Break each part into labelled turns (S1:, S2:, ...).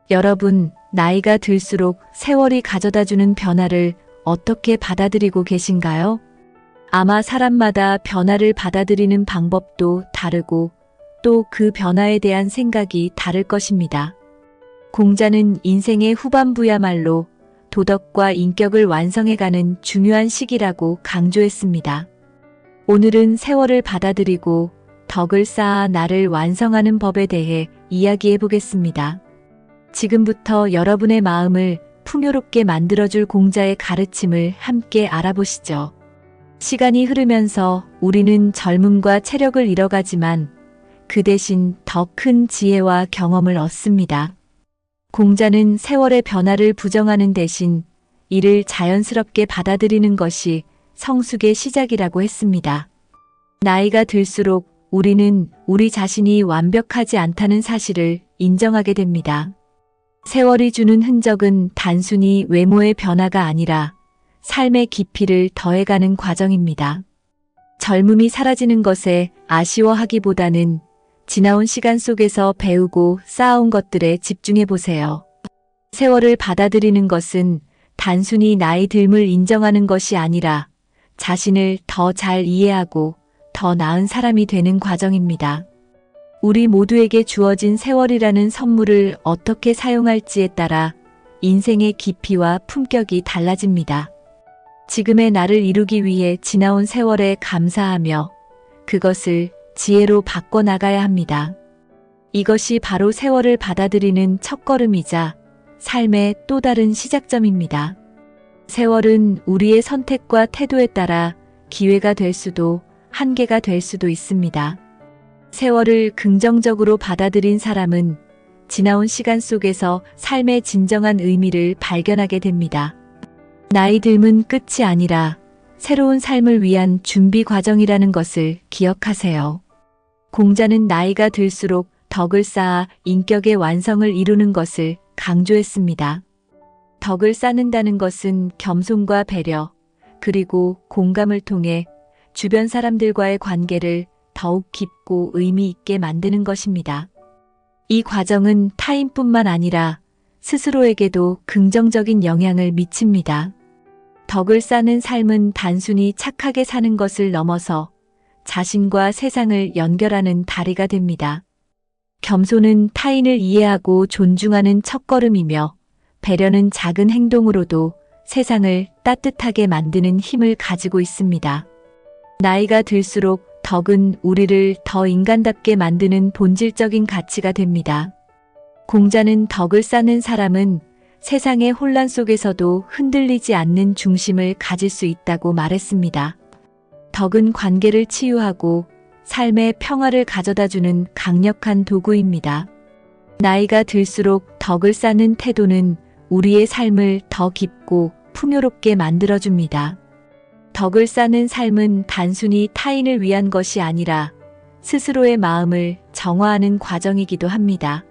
S1: 여러분, 나이가 들수록 세월이 가져다주는 변화를 어떻게 받아들이고 계신가요? 아마 사람마다 변화를 받아들이는 방법도 다르고 또 그 변화에 대한 생각이 다를 것입니다. 공자는 인생의 후반부야말로 도덕과 인격을 완성해가는 중요한 시기라고 강조했습니다. 오늘은 세월을 받아들이고 덕을 쌓아 나를 완성하는 법에 대해 이야기해 보겠습니다. 지금부터 여러분의 마음을 풍요롭게 만들어줄 공자의 가르침을 함께 알아보시죠. 시간이 흐르면서 우리는 젊음과 체력을 잃어가지만 그 대신 더 큰 지혜와 경험을 얻습니다. 공자는 세월의 변화를 부정하는 대신 이를 자연스럽게 받아들이는 것이 성숙의 시작이라고 했습니다. 나이가 들수록 우리는 우리 자신이 완벽하지 않다는 사실을 인정하게 됩니다. 세월이 주는 흔적은 단순히 외모의 변화가 아니라 삶의 깊이를 더해가는 과정입니다. 젊음이 사라지는 것에 아쉬워하기보다는 지나온 시간 속에서 배우고 쌓아온 것들에 집중해 보세요. 세월을 받아들이는 것은 단순히 나이 듦을 인정하는 것이 아니라 자신을 더 잘 이해하고 더 나은 사람이 되는 과정입니다. 우리 모두에게 주어진 세월이라는 선물을 어떻게 사용할지에 따라 인생의 깊이와 품격이 달라집니다. 지금의 나를 이루기 위해 지나온 세월에 감사하며 그것을 지혜로 바꿔나가야 합니다. 이것이 바로 세월을 받아들이는 첫걸음이자 삶의 또 다른 시작점입니다. 세월은 우리의 선택과 태도에 따라 기회가 될 수도 한계가 될 수도 있습니다. 세월을 긍정적으로 받아들인 사람은 지나온 시간 속에서 삶의 진정한 의미를 발견하게 됩니다. 나이 듦은 끝이 아니라 새로운 삶을 위한 준비 과정이라는 것을 기억하세요. 공자는 나이가 들수록 덕을 쌓아 인격의 완성을 이루는 것을 강조했습니다. 덕을 쌓는다는 것은 겸손과 배려, 그리고 공감을 통해 주변 사람들과의 관계를 더욱 깊고 의미 있게 만드는 것입니다. 이 과정은 타인뿐만 아니라 스스로에게도 긍정적인 영향을 미칩니다. 덕을 쌓는 삶은 단순히 착하게 사는 것을 넘어서 자신과 세상을 연결하는 다리가 됩니다. 겸손은 타인을 이해하고 존중하는 첫걸음이며 배려는 작은 행동으로도 세상을 따뜻하게 만드는 힘을 가지고 있습니다. 나이가 들수록 덕은 우리를 더 인간답게 만드는 본질적인 가치가 됩니다. 공자는 덕을 쌓는 사람은 세상의 혼란 속에서도 흔들리지 않는 중심을 가질 수 있다고 말했습니다. 덕은 관계를 치유하고 삶의 평화를 가져다주는 강력한 도구입니다. 나이가 들수록 덕을 쌓는 태도는 우리의 삶을 더 깊고 풍요롭게 만들어줍니다. 덕을 쌓는 삶은 단순히 타인을 위한 것이 아니라 스스로의 마음을 정화하는 과정이기도 합니다.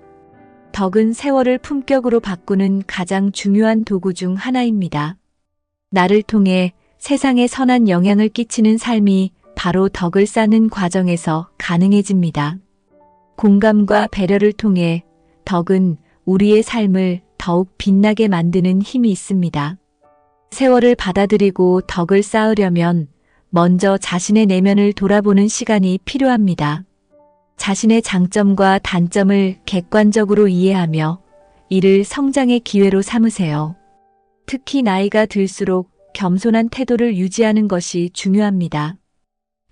S1: 덕은 세월을 품격으로 바꾸는 가장 중요한 도구 중 하나입니다. 나를 통해 세상에 선한 영향을 끼치는 삶이 바로 덕을 쌓는 과정에서 가능해집니다. 공감과 배려를 통해 덕은 우리의 삶을 더욱 빛나게 만드는 힘이 있습니다. 세월을 받아들이고 덕을 쌓으려면 먼저 자신의 내면을 돌아보는 시간이 필요합니다. 자신의 장점과 단점을 객관적으로 이해하며 이를 성장의 기회로 삼으세요. 특히 나이가 들수록 겸손한 태도를 유지하는 것이 중요합니다.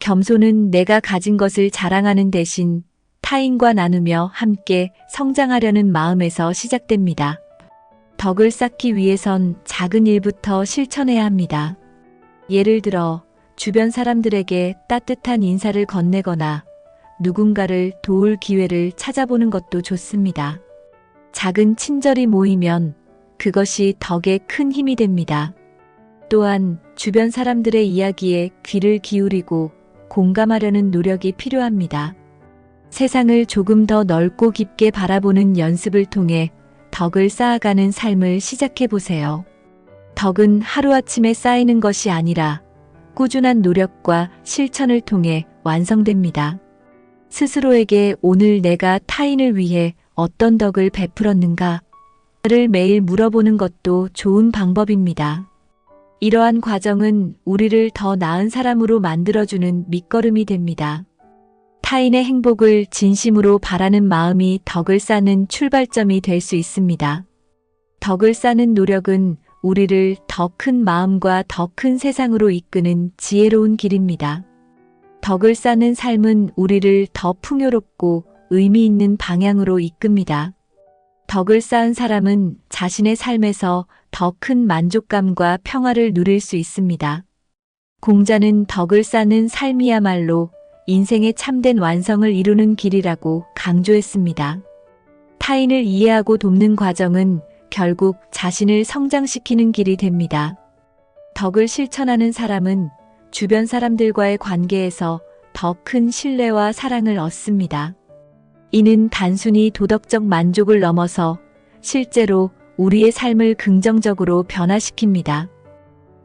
S1: 겸손은 내가 가진 것을 자랑하는 대신 타인과 나누며 함께 성장하려는 마음에서 시작됩니다. 덕을 쌓기 위해선 작은 일부터 실천해야 합니다. 예를 들어 주변 사람들에게 따뜻한 인사를 건네거나 누군가를 도울 기회를 찾아보는 것도 좋습니다. 작은 친절이 모이면 그것이 덕에 큰 힘이 됩니다. 또한 주변 사람들의 이야기에 귀를 기울이고 공감하려는 노력이 필요합니다. 세상을 조금 더 넓고 깊게 바라보는 연습을 통해 덕을 쌓아가는 삶을 시작해 보세요. 덕은 하루아침에 쌓이는 것이 아니라 꾸준한 노력과 실천을 통해 완성됩니다. 스스로에게 오늘 내가 타인을 위해 어떤 덕을 베풀었는가 를 매일 물어보는 것도 좋은 방법입니다. 이러한 과정은 우리를 더 나은 사람으로 만들어주는 밑거름이 됩니다. 타인의 행복을 진심으로 바라는 마음이 덕을 쌓는 출발점이 될 수 있습니다. 덕을 쌓는 노력은 우리를 더 큰 마음과 더 큰 세상으로 이끄는 지혜로운 길입니다. 덕을 쌓는 삶은 우리를 더 풍요롭고 의미 있는 방향으로 이끕니다. 덕을 쌓은 사람은 자신의 삶에서 더 큰 만족감과 평화를 누릴 수 있습니다. 공자는 덕을 쌓는 삶이야말로 인생의 참된 완성을 이루는 길이라고 강조했습니다. 타인을 이해하고 돕는 과정은 결국 자신을 성장시키는 길이 됩니다. 덕을 실천하는 사람은 주변 사람들과의 관계에서 더 큰 신뢰와 사랑을 얻습니다. 이는 단순히 도덕적 만족을 넘어서 실제로 우리의 삶을 긍정적으로 변화시킵니다.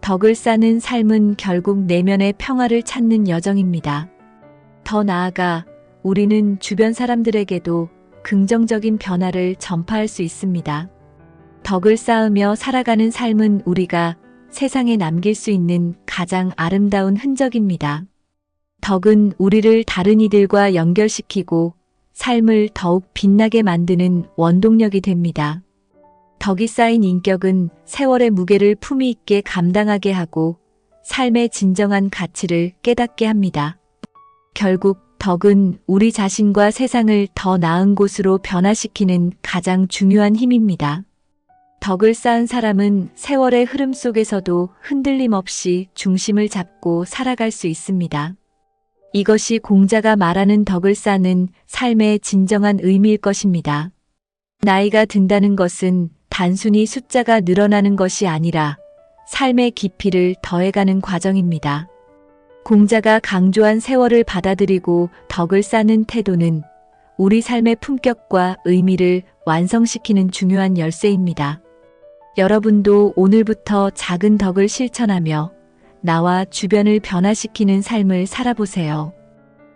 S1: 덕을 쌓는 삶은 결국 내면의 평화를 찾는 여정입니다. 더 나아가 우리는 주변 사람들에게도 긍정적인 변화를 전파할 수 있습니다. 덕을 쌓으며 살아가는 삶은 우리가 세상에 남길 수 있는 가장 아름다운 흔적입니다. 덕은 우리를 다른 이들과 연결시키고 삶을 더욱 빛나게 만드는 원동력이 됩니다. 덕이 쌓인 인격은 세월의 무게를 품위 있게 감당하게 하고 삶의 진정한 가치를 깨닫게 합니다. 결국 덕은 우리 자신과 세상을 더 나은 곳으로 변화시키는 가장 중요한 힘입니다. 덕을 쌓은 사람은 세월의 흐름 속에서도 흔들림 없이 중심을 잡고 살아갈 수 있습니다. 이것이 공자가 말하는 덕을 쌓는 삶의 진정한 의미일 것입니다. 나이가 든다는 것은 단순히 숫자가 늘어나는 것이 아니라 삶의 깊이를 더해가는 과정입니다. 공자가 강조한 세월을 받아들이고 덕을 쌓는 태도는 우리 삶의 품격과 의미를 완성시키는 중요한 열쇠입니다. 여러분도 오늘부터 작은 덕을 실천하며 나와 주변을 변화시키는 삶을 살아보세요.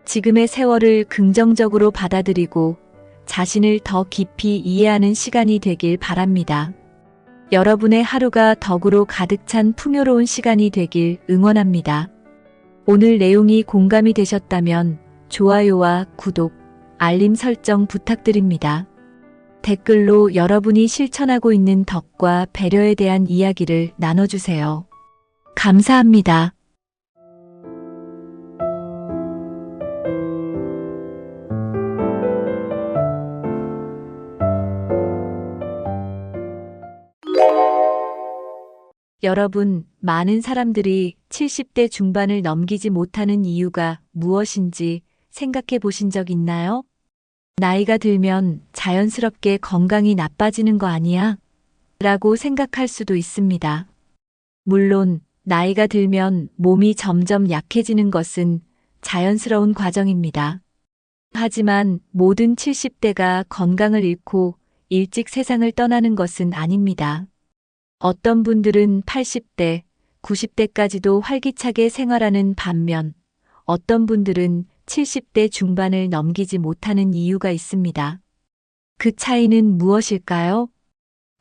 S1: 지금의 세월을 긍정적으로 받아들이고 자신을 더 깊이 이해하는 시간이 되길 바랍니다. 여러분의 하루가 덕으로 가득 찬 풍요로운 시간이 되길 응원합니다. 오늘 내용이 공감이 되셨다면 좋아요와 구독, 알림 설정 부탁드립니다. 댓글로 여러분이 실천하고 있는 덕과 배려에 대한 이야기를 나눠주세요. 감사합니다. 여러분, 많은 사람들이 70대 중반을 넘기지 못하는 이유가 무엇인지 생각해 보신 적 있나요? 나이가 들면 자연스럽게 건강이 나빠지는 거 아니야? 라고 생각할 수도 있습니다. 물론, 나이가 들면 몸이 점점 약해지는 것은 자연스러운 과정입니다. 하지만 모든 70대가 건강을 잃고 일찍 세상을 떠나는 것은 아닙니다. 어떤 분들은 80대, 90대까지도 활기차게 생활하는 반면 어떤 분들은 70대 중반을 넘기지 못하는 이유가 있습니다. 그 차이는 무엇일까요?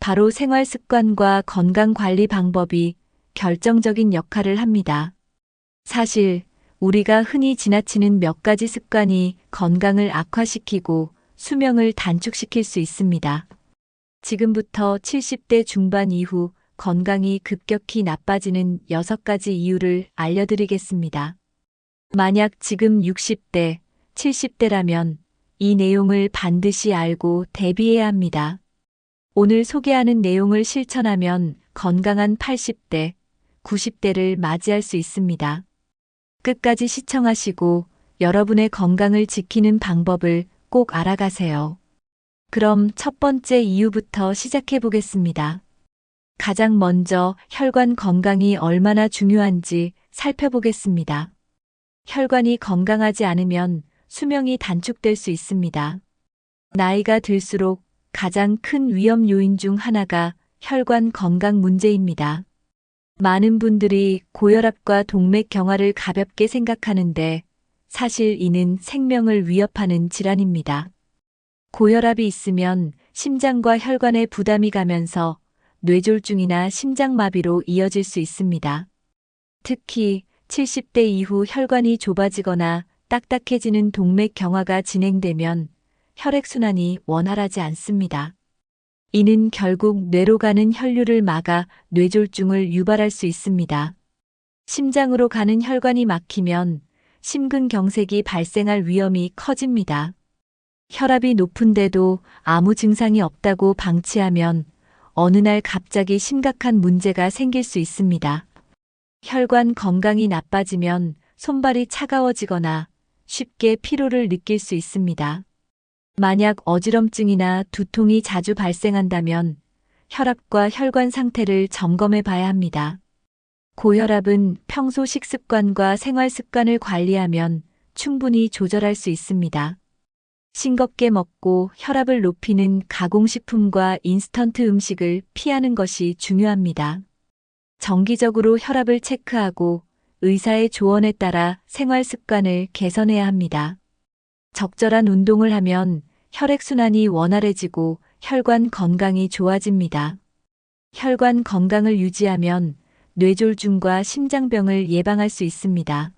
S1: 바로 생활 습관과 건강 관리 방법이 결정적인 역할을 합니다. 사실 우리가 흔히 지나치는 몇 가지 습관이 건강을 악화시키고 수명을 단축시킬 수 있습니다. 지금부터 70대 중반 이후 건강이 급격히 나빠지는 6가지 이유를 알려드리겠습니다. 만약 지금 60대, 70대라면 이 내용을 반드시 알고 대비해야 합니다. 오늘 소개하는 내용을 실천하면 건강한 80대, 90대를 맞이할 수 있습니다. 끝까지 시청하시고 여러분의 건강을 지키는 방법을 꼭 알아가세요. 그럼 첫 번째 이유부터 시작해 보겠습니다. 가장 먼저 혈관 건강이 얼마나 중요한지 살펴보겠습니다. 혈관이 건강하지 않으면 수명이 단축될 수 있습니다. 나이가 들수록 가장 큰 위험 요인 중 하나가 혈관 건강 문제입니다. 많은 분들이 고혈압과 동맥경화를 가볍게 생각하는데 사실 이는 생명을 위협하는 질환입니다. 고혈압이 있으면 심장과 혈관에 부담이 가면서 뇌졸중이나 심장마비로 이어질 수 있습니다. 특히 70대 이후 혈관이 좁아지거나 딱딱해지는 동맥경화가 진행되면 혈액순환이 원활하지 않습니다. 이는 결국 뇌로 가는 혈류를 막아 뇌졸중을 유발할 수 있습니다. 심장으로 가는 혈관이 막히면 심근경색이 발생할 위험이 커집니다. 혈압이 높은데도 아무 증상이 없다고 방치하면 어느 날 갑자기 심각한 문제가 생길 수 있습니다. 혈관 건강이 나빠지면 손발이 차가워지거나 쉽게 피로를 느낄 수 있습니다. 만약 어지럼증이나 두통이 자주 발생한다면 혈압과 혈관 상태를 점검해 봐야 합니다. 고혈압은 평소 식습관과 생활 습관을 관리하면 충분히 조절할 수 있습니다. 싱겁게 먹고 혈압을 높이는 가공식품과 인스턴트 음식을 피하는 것이 중요합니다. 정기적으로 혈압을 체크하고 의사의 조언에 따라 생활 습관을 개선해야 합니다. 적절한 운동을 하면 혈액순환이 원활해지고 혈관 건강이 좋아집니다. 혈관 건강을 유지하면 뇌졸중과 심장병을 예방할 수 있습니다.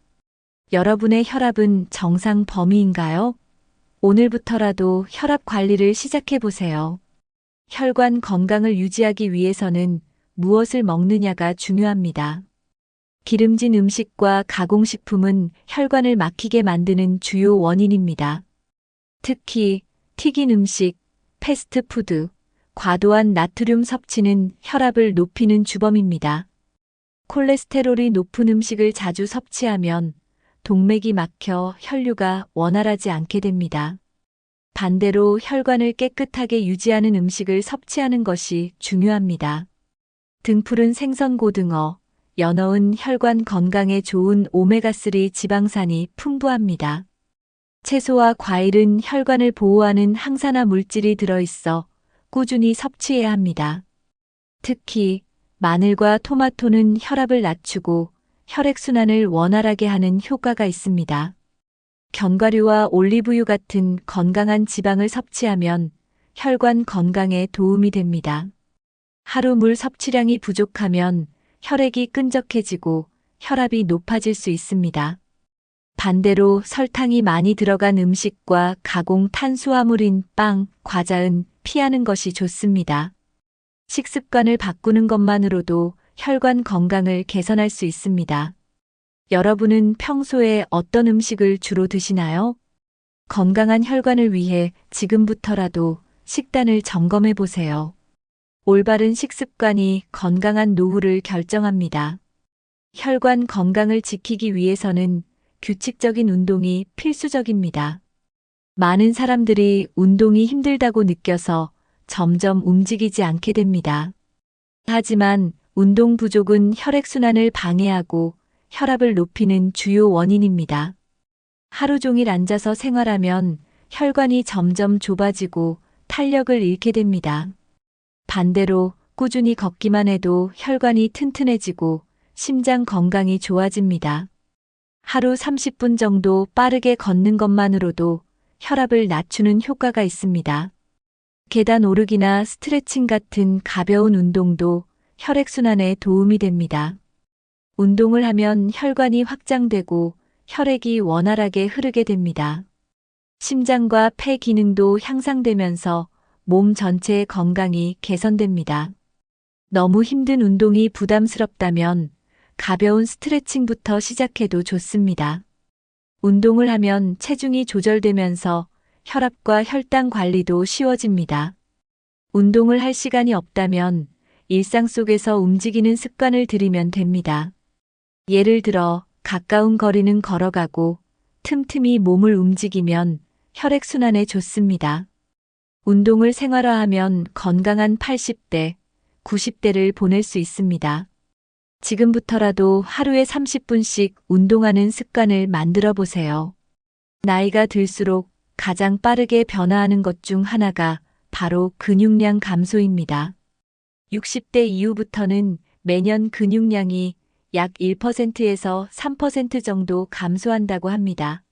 S1: 여러분의 혈압은 정상 범위인가요? 오늘부터라도 혈압 관리를 시작해 보세요. 혈관 건강을 유지하기 위해서는 무엇을 먹느냐가 중요합니다. 기름진 음식과 가공식품은 혈관을 막히게 만드는 주요 원인입니다. 특히 튀긴 음식, 패스트푸드, 과도한 나트륨 섭취는 혈압을 높이는 주범입니다. 콜레스테롤이 높은 음식을 자주 섭취하면 동맥이 막혀 혈류가 원활하지 않게 됩니다. 반대로 혈관을 깨끗하게 유지하는 음식을 섭취하는 것이 중요합니다. 등푸른 생선 고등어, 연어은 혈관 건강에 좋은 오메가3 지방산이 풍부합니다. 채소와 과일은 혈관을 보호하는 항산화 물질이 들어있어 꾸준히 섭취해야 합니다. 특히 마늘과 토마토는 혈압을 낮추고 혈액순환을 원활하게 하는 효과가 있습니다. 견과류와 올리브유 같은 건강한 지방을 섭취하면 혈관 건강에 도움이 됩니다. 하루 물 섭취량이 부족하면 혈액이 끈적해지고 혈압이 높아질 수 있습니다. 반대로 설탕이 많이 들어간 음식과 가공 탄수화물인 빵, 과자는 피하는 것이 좋습니다. 식습관을 바꾸는 것만으로도 혈관 건강을 개선할 수 있습니다. 여러분은 평소에 어떤 음식을 주로 드시나요? 건강한 혈관을 위해 지금부터라도 식단을 점검해 보세요. 올바른 식습관이 건강한 노후를 결정합니다. 혈관 건강을 지키기 위해서는 규칙적인 운동이 필수적입니다. 많은 사람들이 운동이 힘들다고 느껴서 점점 움직이지 않게 됩니다. 하지만 운동 부족은 혈액순환을 방해하고 혈압을 높이는 주요 원인입니다. 하루 종일 앉아서 생활하면 혈관이 점점 좁아지고 탄력을 잃게 됩니다. 반대로 꾸준히 걷기만 해도 혈관이 튼튼해지고 심장 건강이 좋아집니다. 하루 30분 정도 빠르게 걷는 것만으로도 혈압을 낮추는 효과가 있습니다. 계단 오르기나 스트레칭 같은 가벼운 운동도 혈액순환에 도움이 됩니다. 운동을 하면 혈관이 확장되고 혈액이 원활하게 흐르게 됩니다. 심장과 폐 기능도 향상되면서 몸 전체의 건강이 개선됩니다. 너무 힘든 운동이 부담스럽다면 가벼운 스트레칭부터 시작해도 좋습니다. 운동을 하면 체중이 조절되면서 혈압과 혈당 관리도 쉬워집니다. 운동을 할 시간이 없다면 일상 속에서 움직이는 습관을 들이면 됩니다. 예를 들어 가까운 거리는 걸어가고 틈틈이 몸을 움직이면 혈액순환에 좋습니다. 운동을 생활화하면 건강한 80대, 90대를 보낼 수 있습니다. 지금부터라도 하루에 30분씩 운동하는 습관을 만들어 보세요. 나이가 들수록 가장 빠르게 변화하는 것 중 하나가 바로 근육량 감소입니다. 60대 이후부터는 매년 근육량이 약 1%에서 3% 정도 감소한다고 합니다.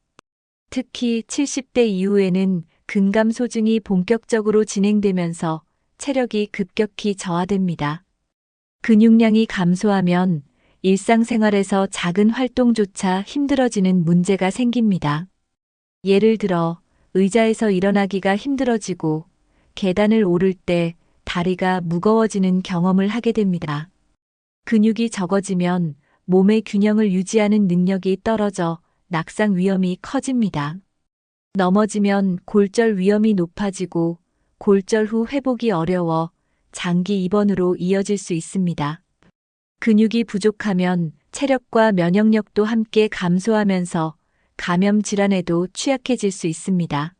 S1: 특히 70대 이후에는 근감소증이 본격적으로 진행되면서 체력이 급격히 저하됩니다. 근육량이 감소하면 일상생활에서 작은 활동조차 힘들어지는 문제가 생깁니다. 예를 들어 의자에서 일어나기가 힘들어지고 계단을 오를 때 다리가 무거워지는 경험을 하게 됩니다. 근육이 적어지면 몸의 균형을 유지하는 능력이 떨어져 낙상 위험이 커집니다. 넘어지면 골절 위험이 높아지고 골절 후 회복이 어려워 장기 입원으로 이어질 수 있습니다. 근육이 부족하면 체력과 면역력도 함께 감소하면서 감염 질환에도 취약해질 수 있습니다.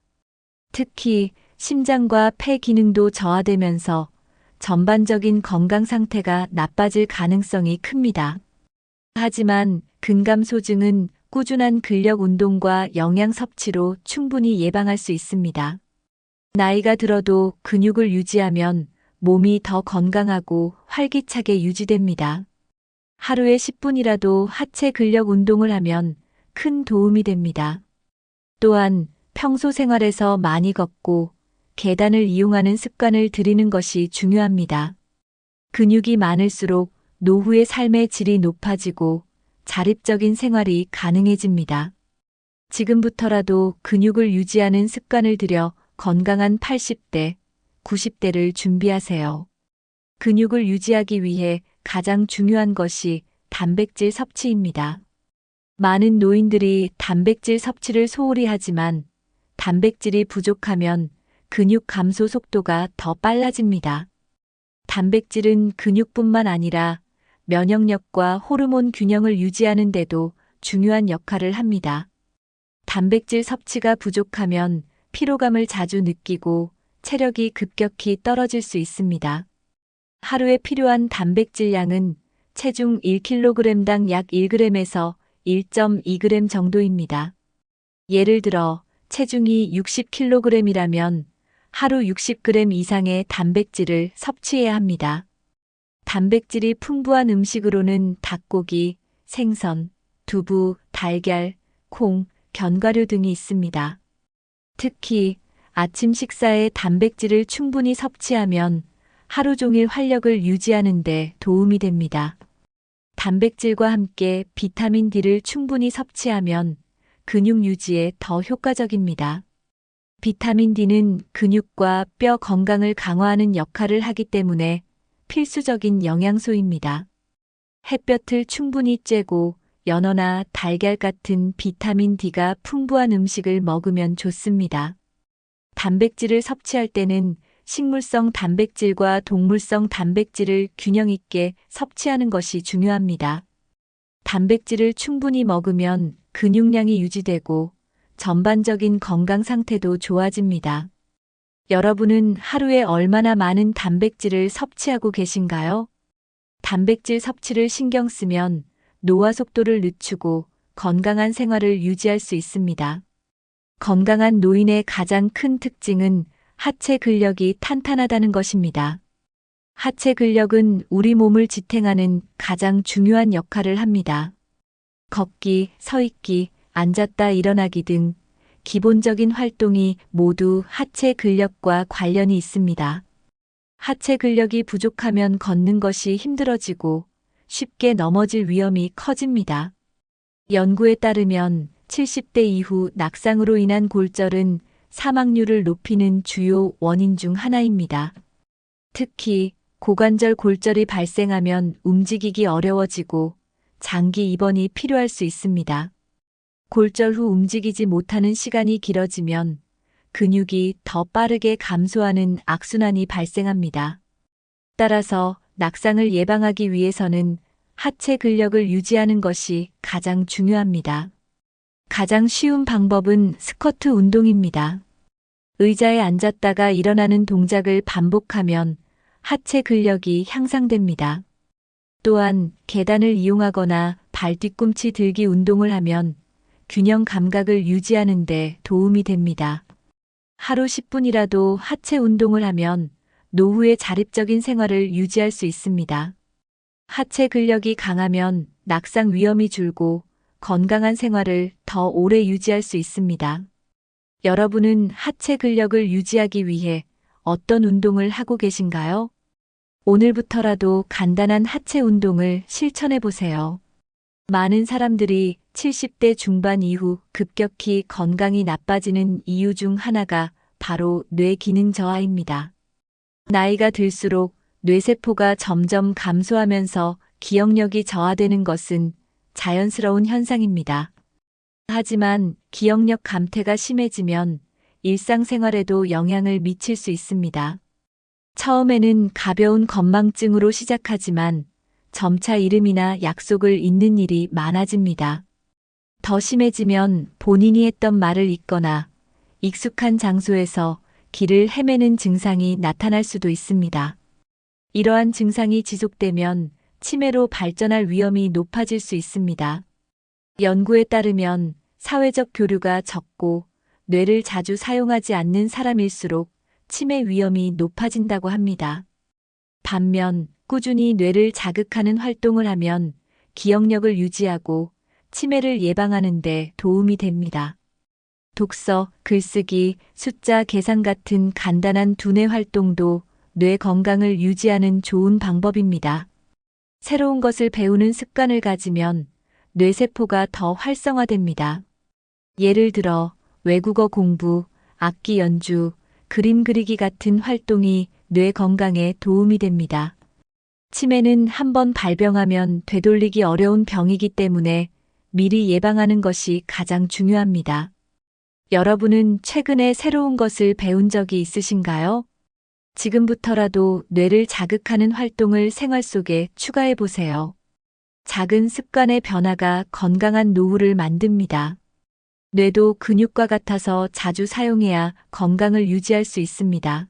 S1: 특히 심장과 폐 기능도 저하되면서 전반적인 건강 상태가 나빠질 가능성이 큽니다. 하지만 근감소증은 꾸준한 근력 운동과 영양 섭취로 충분히 예방할 수 있습니다. 나이가 들어도 근육을 유지하면 몸이 더 건강하고 활기차게 유지됩니다. 하루에 10분이라도 하체 근력 운동을 하면 큰 도움이 됩니다. 또한 평소 생활에서 많이 걷고 계단을 이용하는 습관을 들이는 것이 중요합니다. 근육이 많을수록 노후의 삶의 질이 높아지고 자립적인 생활이 가능해집니다. 지금부터라도 근육을 유지하는 습관을 들여 건강한 80대, 90대를 준비하세요. 근육을 유지하기 위해 가장 중요한 것이 단백질 섭취입니다. 많은 노인들이 단백질 섭취를 소홀히 하지만 단백질이 부족하면 근육 감소 속도가 더 빨라집니다. 단백질은 근육뿐만 아니라 면역력과 호르몬 균형을 유지하는 데도 중요한 역할을 합니다. 단백질 섭취가 부족하면 피로감을 자주 느끼고 체력이 급격히 떨어질 수 있습니다. 하루에 필요한 단백질 양은 체중 1kg당 약 1g에서 1.2g 정도입니다. 예를 들어 체중이 60kg이라면 하루 60g 이상의 단백질을 섭취해야 합니다. 단백질이 풍부한 음식으로는 닭고기, 생선, 두부, 달걀, 콩, 견과류 등이 있습니다. 특히 아침 식사에 단백질을 충분히 섭취하면 하루 종일 활력을 유지하는 데 도움이 됩니다. 단백질과 함께 비타민 D를 충분히 섭취하면 근육 유지에 더 효과적입니다. 비타민 D는 근육과 뼈 건강을 강화하는 역할을 하기 때문에 필수적인 영양소입니다. 햇볕을 충분히 쬐고 연어나 달걀 같은 비타민 D가 풍부한 음식을 먹으면 좋습니다. 단백질을 섭취할 때는 식물성 단백질과 동물성 단백질을 균형 있게 섭취하는 것이 중요합니다. 단백질을 충분히 먹으면 근육량이 유지되고 전반적인 건강 상태도 좋아집니다. 여러분은 하루에 얼마나 많은 단백질을 섭취하고 계신가요? 단백질 섭취를 신경 쓰면 노화 속도를 늦추고 건강한 생활을 유지할 수 있습니다. 건강한 노인의 가장 큰 특징은 하체 근력이 탄탄하다는 것입니다. 하체 근력은 우리 몸을 지탱하는 가장 중요한 역할을 합니다. 걷기, 서 있기, 앉았다 일어나기 등 기본적인 활동이 모두 하체 근력과 관련이 있습니다. 하체 근력이 부족하면 걷는 것이 힘들어지고 쉽게 넘어질 위험이 커집니다. 연구에 따르면 70대 이후 낙상으로 인한 골절은 사망률을 높이는 주요 원인 중 하나입니다. 특히 고관절 골절이 발생하면 움직이기 어려워지고 장기 입원이 필요할 수 있습니다. 골절 후 움직이지 못하는 시간이 길어지면 근육이 더 빠르게 감소하는 악순환이 발생합니다. 따라서 낙상을 예방하기 위해서는 하체 근력을 유지하는 것이 가장 중요합니다. 가장 쉬운 방법은 스쿼트 운동입니다. 의자에 앉았다가 일어나는 동작을 반복하면 하체 근력이 향상됩니다. 또한 계단을 이용하거나 발 뒤꿈치 들기 운동을 하면 균형 감각을 유지하는 데 도움이 됩니다. 하루 10분이라도 하체 운동을 하면 노후의 자립적인 생활을 유지할 수 있습니다. 하체 근력이 강하면 낙상 위험이 줄고 건강한 생활을 더 오래 유지할 수 있습니다. 여러분은 하체 근력을 유지하기 위해 어떤 운동을 하고 계신가요? 오늘부터라도 간단한 하체 운동을 실천해 보세요. 많은 사람들이 70대 중반 이후 급격히 건강이 나빠지는 이유 중 하나가 바로 뇌 기능 저하입니다. 나이가 들수록 뇌세포가 점점 감소하면서 기억력이 저하되는 것은 자연스러운 현상입니다. 하지만 기억력 감퇴가 심해지면 일상생활에도 영향을 미칠 수 있습니다. 처음에는 가벼운 건망증으로 시작하지만 점차 이름이나 약속을 잊는 일이 많아집니다. 더 심해지면 본인이 했던 말을 잊거나 익숙한 장소에서 길을 헤매는 증상이 나타날 수도 있습니다. 이러한 증상이 지속되면 치매로 발전할 위험이 높아질 수 있습니다. 연구에 따르면 사회적 교류가 적고 뇌를 자주 사용하지 않는 사람일수록 치매 위험이 높아진다고 합니다. 반면 꾸준히 뇌를 자극하는 활동을 하면 기억력을 유지하고 치매를 예방하는 데 도움이 됩니다. 독서, 글쓰기, 숫자 계산 같은 간단한 두뇌 활동도 뇌 건강을 유지하는 좋은 방법입니다. 새로운 것을 배우는 습관을 가지면 뇌세포가 더 활성화됩니다. 예를 들어 외국어 공부, 악기 연주, 그림 그리기 같은 활동이 뇌 건강에 도움이 됩니다. 치매는 한번 발병하면 되돌리기 어려운 병이기 때문에 미리 예방하는 것이 가장 중요합니다. 여러분은 최근에 새로운 것을 배운 적이 있으신가요? 지금부터라도 뇌를 자극하는 활동을 생활 속에 추가해 보세요. 작은 습관의 변화가 건강한 노후를 만듭니다. 뇌도 근육과 같아서 자주 사용해야 건강을 유지할 수 있습니다.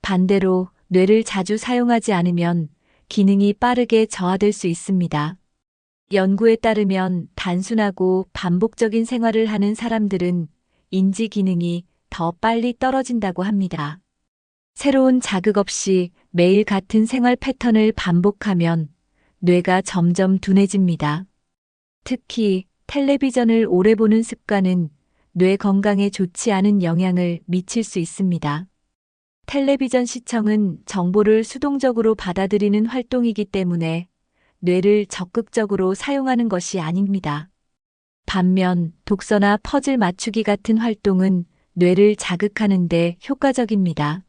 S1: 반대로 뇌를 자주 사용하지 않으면 기능이 빠르게 저하될 수 있습니다. 연구에 따르면 단순하고 반복적인 생활을 하는 사람들은 인지 기능이 더 빨리 떨어진다고 합니다. 새로운 자극 없이 매일 같은 생활 패턴을 반복하면 뇌가 점점 둔해집니다. 특히 텔레비전을 오래 보는 습관은 뇌 건강에 좋지 않은 영향을 미칠 수 있습니다. 텔레비전 시청은 정보를 수동적으로 받아들이는 활동이기 때문에 뇌를 적극적으로 사용하는 것이 아닙니다. 반면 독서나 퍼즐 맞추기 같은 활동은 뇌를 자극하는 데 효과적입니다.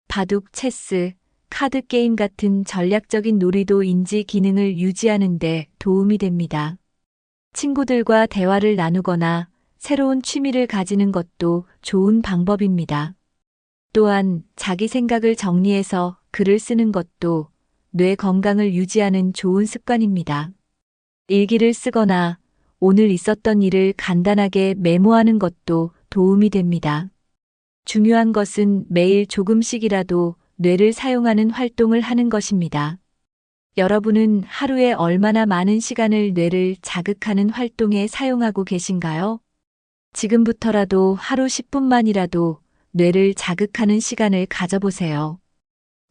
S1: 바둑, 체스, 카드 게임 같은 전략적인 놀이도 인지 기능을 유지하는 데 도움이 됩니다. 친구들과 대화를 나누거나 새로운 취미를 가지는 것도 좋은 방법입니다. 또한 자기 생각을 정리해서 글을 쓰는 것도 뇌 건강을 유지하는 좋은 습관입니다. 일기를 쓰거나 오늘 있었던 일을 간단하게 메모하는 것도 도움이 됩니다. 중요한 것은 매일 조금씩이라도 뇌를 사용하는 활동을 하는 것입니다. 여러분은 하루에 얼마나 많은 시간을 뇌를 자극하는 활동에 사용하고 계신가요? 지금부터라도 하루 10분만이라도 뇌를 자극하는 시간을 가져보세요.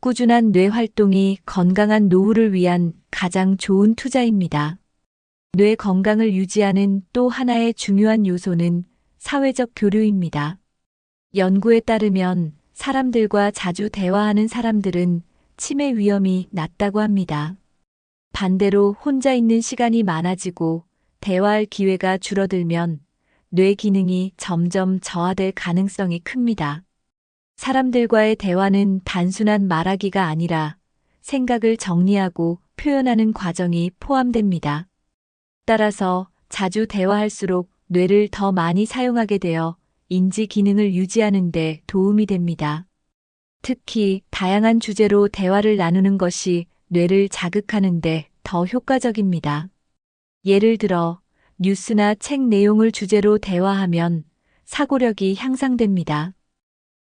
S1: 꾸준한 뇌 활동이 건강한 노후를 위한 가장 좋은 투자입니다. 뇌 건강을 유지하는 또 하나의 중요한 요소는 사회적 교류입니다. 연구에 따르면 사람들과 자주 대화하는 사람들은 치매 위험이 낮다고 합니다. 반대로 혼자 있는 시간이 많아지고 대화할 기회가 줄어들면 뇌 기능이 점점 저하될 가능성이 큽니다. 사람들과의 대화는 단순한 말하기가 아니라 생각을 정리하고 표현하는 과정이 포함됩니다. 따라서 자주 대화할수록 뇌를 더 많이 사용하게 되어 인지 기능을 유지하는 데 도움이 됩니다. 특히 다양한 주제로 대화를 나누는 것이 뇌를 자극하는 데 더 효과적입니다. 예를 들어 뉴스나 책 내용을 주제로 대화하면 사고력이 향상됩니다.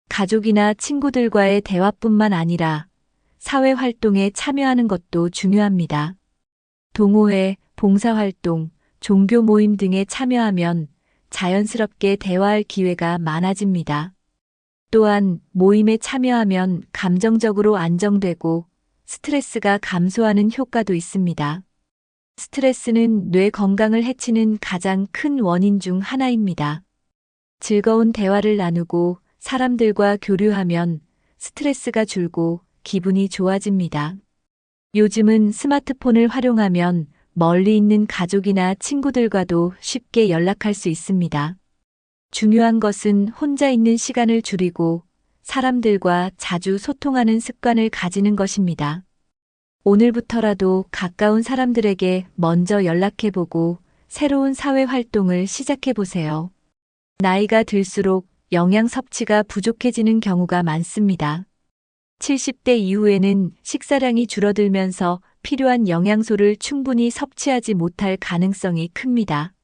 S1: 가족이나 친구들과의 대화뿐만 아니라 사회 활동에 참여하는 것도 중요합니다. 동호회, 봉사활동, 종교 모임 등에 참여하면 자연스럽게 대화할 기회가 많아집니다. 또한 모임에 참여하면 감정적으로 안정되고 스트레스가 감소하는 효과도 있습니다. 스트레스는 뇌 건강을 해치는 가장 큰 원인 중 하나입니다. 즐거운 대화를 나누고 사람들과 교류하면 스트레스가 줄고 기분이 좋아집니다. 요즘은 스마트폰을 활용하면 멀리 있는 가족이나 친구들과도 쉽게 연락할 수 있습니다. 중요한 것은 혼자 있는 시간을 줄이고 사람들과 자주 소통하는 습관을 가지는 것입니다. 오늘부터라도 가까운 사람들에게 먼저 연락해보고 새로운 사회 활동을 시작해보세요. 나이가 들수록 영양 섭취가 부족해지는 경우가 많습니다. 70대 이후에는 식사량이 줄어들면서 필요한 영양소를 충분히 섭취하지 못할 가능성이 큽니다.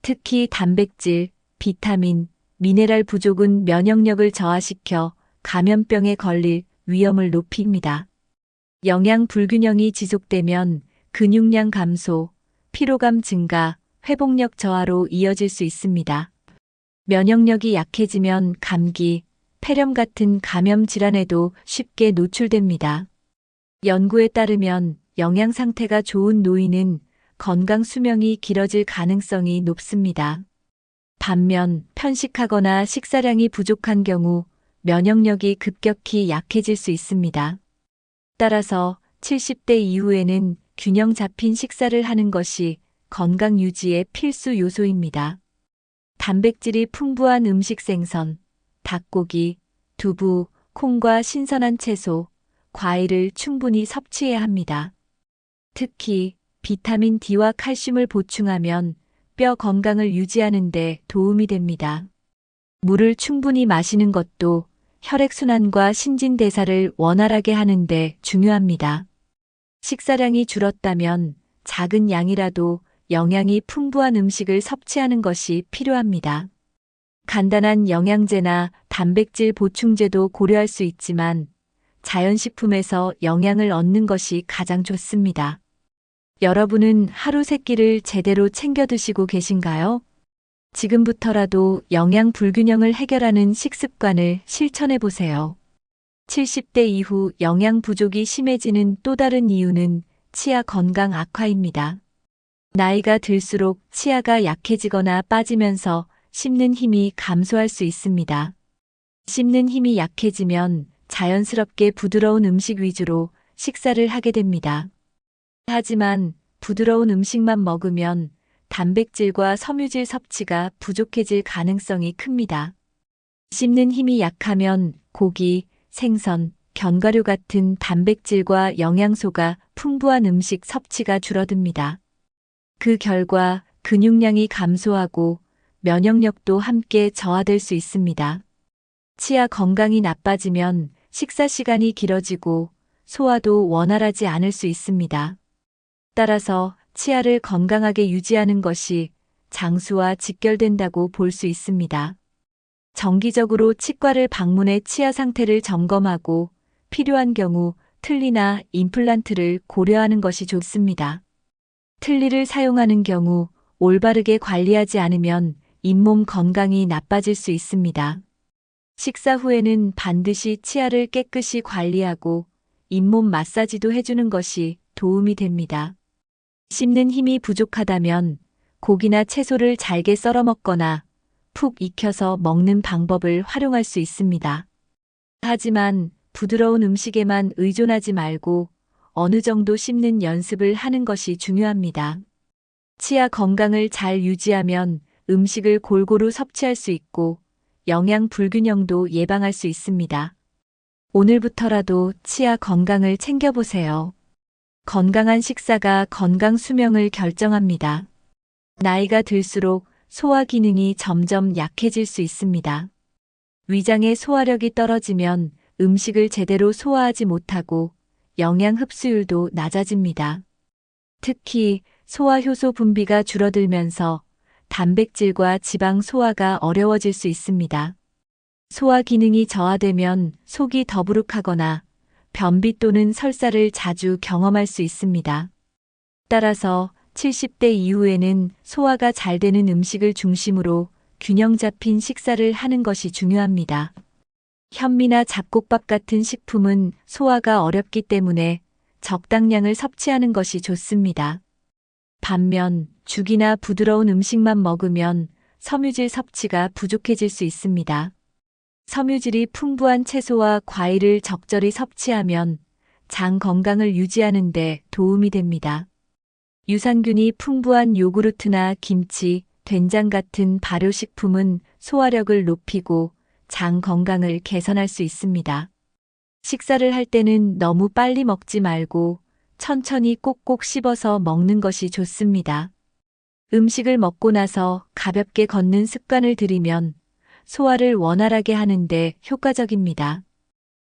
S1: 특히 단백질, 비타민, 미네랄 부족은 면역력을 저하시켜 감염병에 걸릴 위험을 높입니다. 영양 불균형이 지속되면 근육량 감소, 피로감 증가, 회복력 저하로 이어질 수 있습니다. 면역력이 약해지면 감기, 폐렴 같은 감염 질환에도 쉽게 노출됩니다. 연구에 따르면 영양 상태가 좋은 노인은 건강 수명이 길어질 가능성이 높습니다. 반면 편식하거나 식사량이 부족한 경우 면역력이 급격히 약해질 수 있습니다. 따라서 70대 이후에는 균형 잡힌 식사를 하는 것이 건강 유지의 필수 요소입니다. 단백질이 풍부한 음식 생선, 닭고기, 두부, 콩과 신선한 채소, 과일을 충분히 섭취해야 합니다. 특히 비타민 D와 칼슘을 보충하면 뼈 건강을 유지하는 데 도움이 됩니다. 물을 충분히 마시는 것도 혈액순환과 신진대사를 원활하게 하는 데 중요합니다. 식사량이 줄었다면 작은 양이라도 영양이 풍부한 음식을 섭취하는 것이 필요합니다. 간단한 영양제나 단백질 보충제도 고려할 수 있지만 자연식품에서 영양을 얻는 것이 가장 좋습니다. 여러분은 하루 3끼를 제대로 챙겨 드시고 계신가요? 지금부터라도 영양 불균형을 해결하는 식습관을 실천해 보세요. 70대 이후 영양 부족이 심해지는 또 다른 이유는 치아 건강 악화입니다. 나이가 들수록 치아가 약해지거나 빠지면서 씹는 힘이 감소할 수 있습니다. 씹는 힘이 약해지면 자연스럽게 부드러운 음식 위주로 식사를 하게 됩니다. 하지만 부드러운 음식만 먹으면 단백질과 섬유질 섭취가 부족해질 가능성이 큽니다. 씹는 힘이 약하면 고기, 생선, 견과류 같은 단백질과 영양소가 풍부한 음식 섭취가 줄어듭니다. 그 결과 근육량이 감소하고 면역력도 함께 저하될 수 있습니다. 치아 건강이 나빠지면 식사 시간이 길어지고 소화도 원활하지 않을 수 있습니다. 따라서 치아를 건강하게 유지하는 것이 장수와 직결된다고 볼 수 있습니다. 정기적으로 치과를 방문해 치아 상태를 점검하고 필요한 경우 틀니나 임플란트를 고려하는 것이 좋습니다. 틀니를 사용하는 경우 올바르게 관리하지 않으면 잇몸 건강이 나빠질 수 있습니다. 식사 후에는 반드시 치아를 깨끗이 관리하고 잇몸 마사지도 해주는 것이 도움이 됩니다. 씹는 힘이 부족하다면 고기나 채소를 잘게 썰어 먹거나 푹 익혀서 먹는 방법을 활용할 수 있습니다. 하지만 부드러운 음식에만 의존하지 말고 어느 정도 씹는 연습을 하는 것이 중요합니다. 치아 건강을 잘 유지하면 음식을 골고루 섭취할 수 있고 영양 불균형도 예방할 수 있습니다. 오늘부터라도 치아 건강을 챙겨보세요. 건강한 식사가 건강 수명을 결정합니다. 나이가 들수록 소화 기능이 점점 약해질 수 있습니다. 위장의 소화력이 떨어지면 음식을 제대로 소화하지 못하고 영양 흡수율도 낮아집니다. 특히 소화효소 분비가 줄어들면서 단백질과 지방 소화가 어려워질 수 있습니다. 소화 기능이 저하되면 속이 더부룩하거나 변비 또는 설사를 자주 경험할 수 있습니다. 따라서 70대 이후에는 소화가 잘 되는 음식을 중심으로 균형 잡힌 식사를 하는 것이 중요합니다. 현미나 잡곡밥 같은 식품은 소화가 어렵기 때문에 적당량을 섭취하는 것이 좋습니다. 반면 죽이나 부드러운 음식만 먹으면 섬유질 섭취가 부족해질 수 있습니다. 섬유질이 풍부한 채소와 과일을 적절히 섭취하면 장 건강을 유지하는 데 도움이 됩니다. 유산균이 풍부한 요구르트나 김치, 된장 같은 발효식품은 소화력을 높이고 장 건강을 개선할 수 있습니다. 식사를 할 때는 너무 빨리 먹지 말고 천천히 꼭꼭 씹어서 먹는 것이 좋습니다. 음식을 먹고 나서 가볍게 걷는 습관을 들이면 소화를 원활하게 하는데 효과적입니다.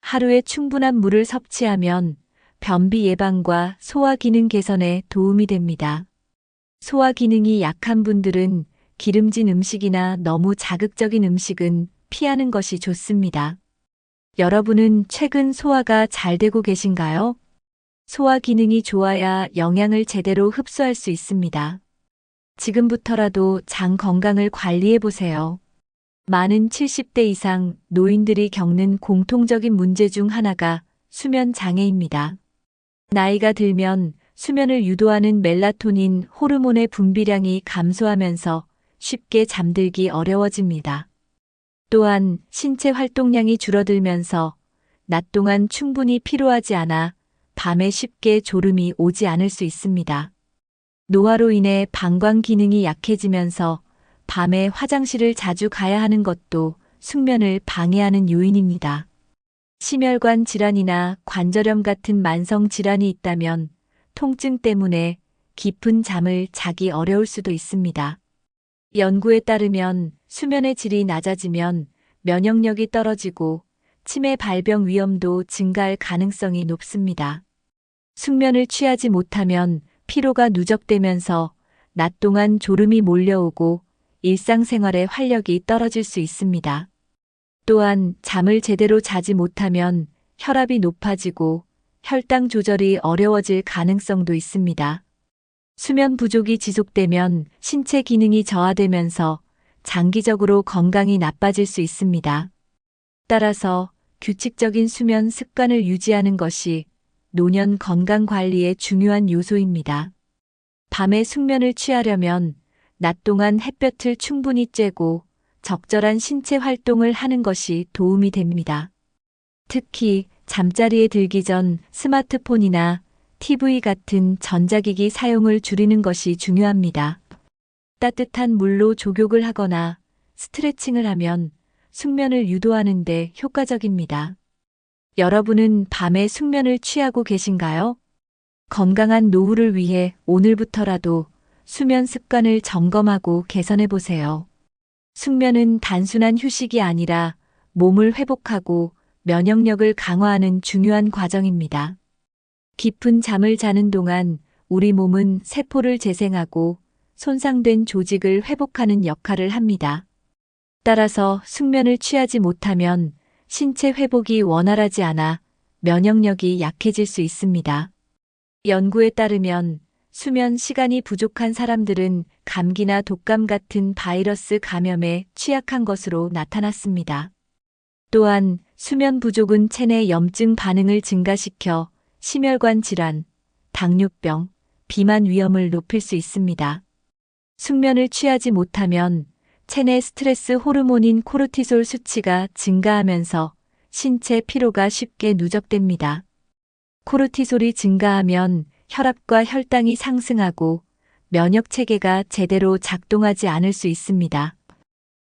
S1: 하루에 충분한 물을 섭취하면 변비 예방과 소화 기능 개선에 도움이 됩니다. 소화 기능이 약한 분들은 기름진 음식이나 너무 자극적인 음식은 피하는 것이 좋습니다. 여러분은 최근 소화가 잘 되고 계신가요? 소화 기능이 좋아야 영양을 제대로 흡수할 수 있습니다. 지금부터라도 장 건강을 관리해 보세요. 많은 70대 이상 노인들이 겪는 공통적인 문제 중 하나가 수면 장애입니다. 나이가 들면 수면을 유도하는 멜라토닌 호르몬의 분비량이 감소하면서 쉽게 잠들기 어려워집니다. 또한 신체 활동량이 줄어들면서 낮 동안 충분히 피로하지 않아 밤에 쉽게 졸음이 오지 않을 수 있습니다. 노화로 인해 방광 기능이 약해지면서 밤에 화장실을 자주 가야 하는 것도 숙면을 방해하는 요인입니다. 심혈관 질환이나 관절염 같은 만성 질환이 있다면 통증 때문에 깊은 잠을 자기 어려울 수도 있습니다. 연구에 따르면 수면의 질이 낮아지면 면역력이 떨어지고 치매 발병 위험도 증가할 가능성이 높습니다. 숙면을 취하지 못하면 피로가 누적되면서 낮 동안 졸음이 몰려오고 일상생활의 활력이 떨어질 수 있습니다. 또한 잠을 제대로 자지 못하면 혈압이 높아지고 혈당 조절이 어려워질 가능성도 있습니다. 수면 부족이 지속되면 신체 기능이 저하되면서 장기적으로 건강이 나빠질 수 있습니다. 따라서 규칙적인 수면 습관을 유지하는 것이 노년 건강 관리의 중요한 요소입니다. 밤에 숙면을 취하려면 낮 동안 햇볕을 충분히 쬐고 적절한 신체 활동을 하는 것이 도움이 됩니다. 특히 잠자리에 들기 전 스마트폰이나 TV 같은 전자기기 사용을 줄이는 것이 중요합니다. 따뜻한 물로 족욕을 하거나 스트레칭을 하면 숙면을 유도하는 데 효과적입니다. 여러분은 밤에 숙면을 취하고 계신가요? 건강한 노후를 위해 오늘부터라도 수면 습관을 점검하고 개선해 보세요. 숙면은 단순한 휴식이 아니라 몸을 회복하고 면역력을 강화하는 중요한 과정입니다. 깊은 잠을 자는 동안 우리 몸은 세포를 재생하고 손상된 조직을 회복하는 역할을 합니다. 따라서 숙면을 취하지 못하면 신체 회복이 원활하지 않아 면역력이 약해질 수 있습니다. 연구에 따르면 수면 시간이 부족한 사람들은 감기나 독감 같은 바이러스 감염에 취약한 것으로 나타났습니다. 또한 수면 부족은 체내 염증 반응을 증가시켜 심혈관 질환, 당뇨병, 비만 위험을 높일 수 있습니다. 숙면을 취하지 못하면 체내 스트레스 호르몬인 코르티솔 수치가 증가하면서 신체 피로가 쉽게 누적됩니다. 코르티솔이 증가하면 혈압과 혈당이 상승하고 면역 체계가 제대로 작동하지 않을 수 있습니다.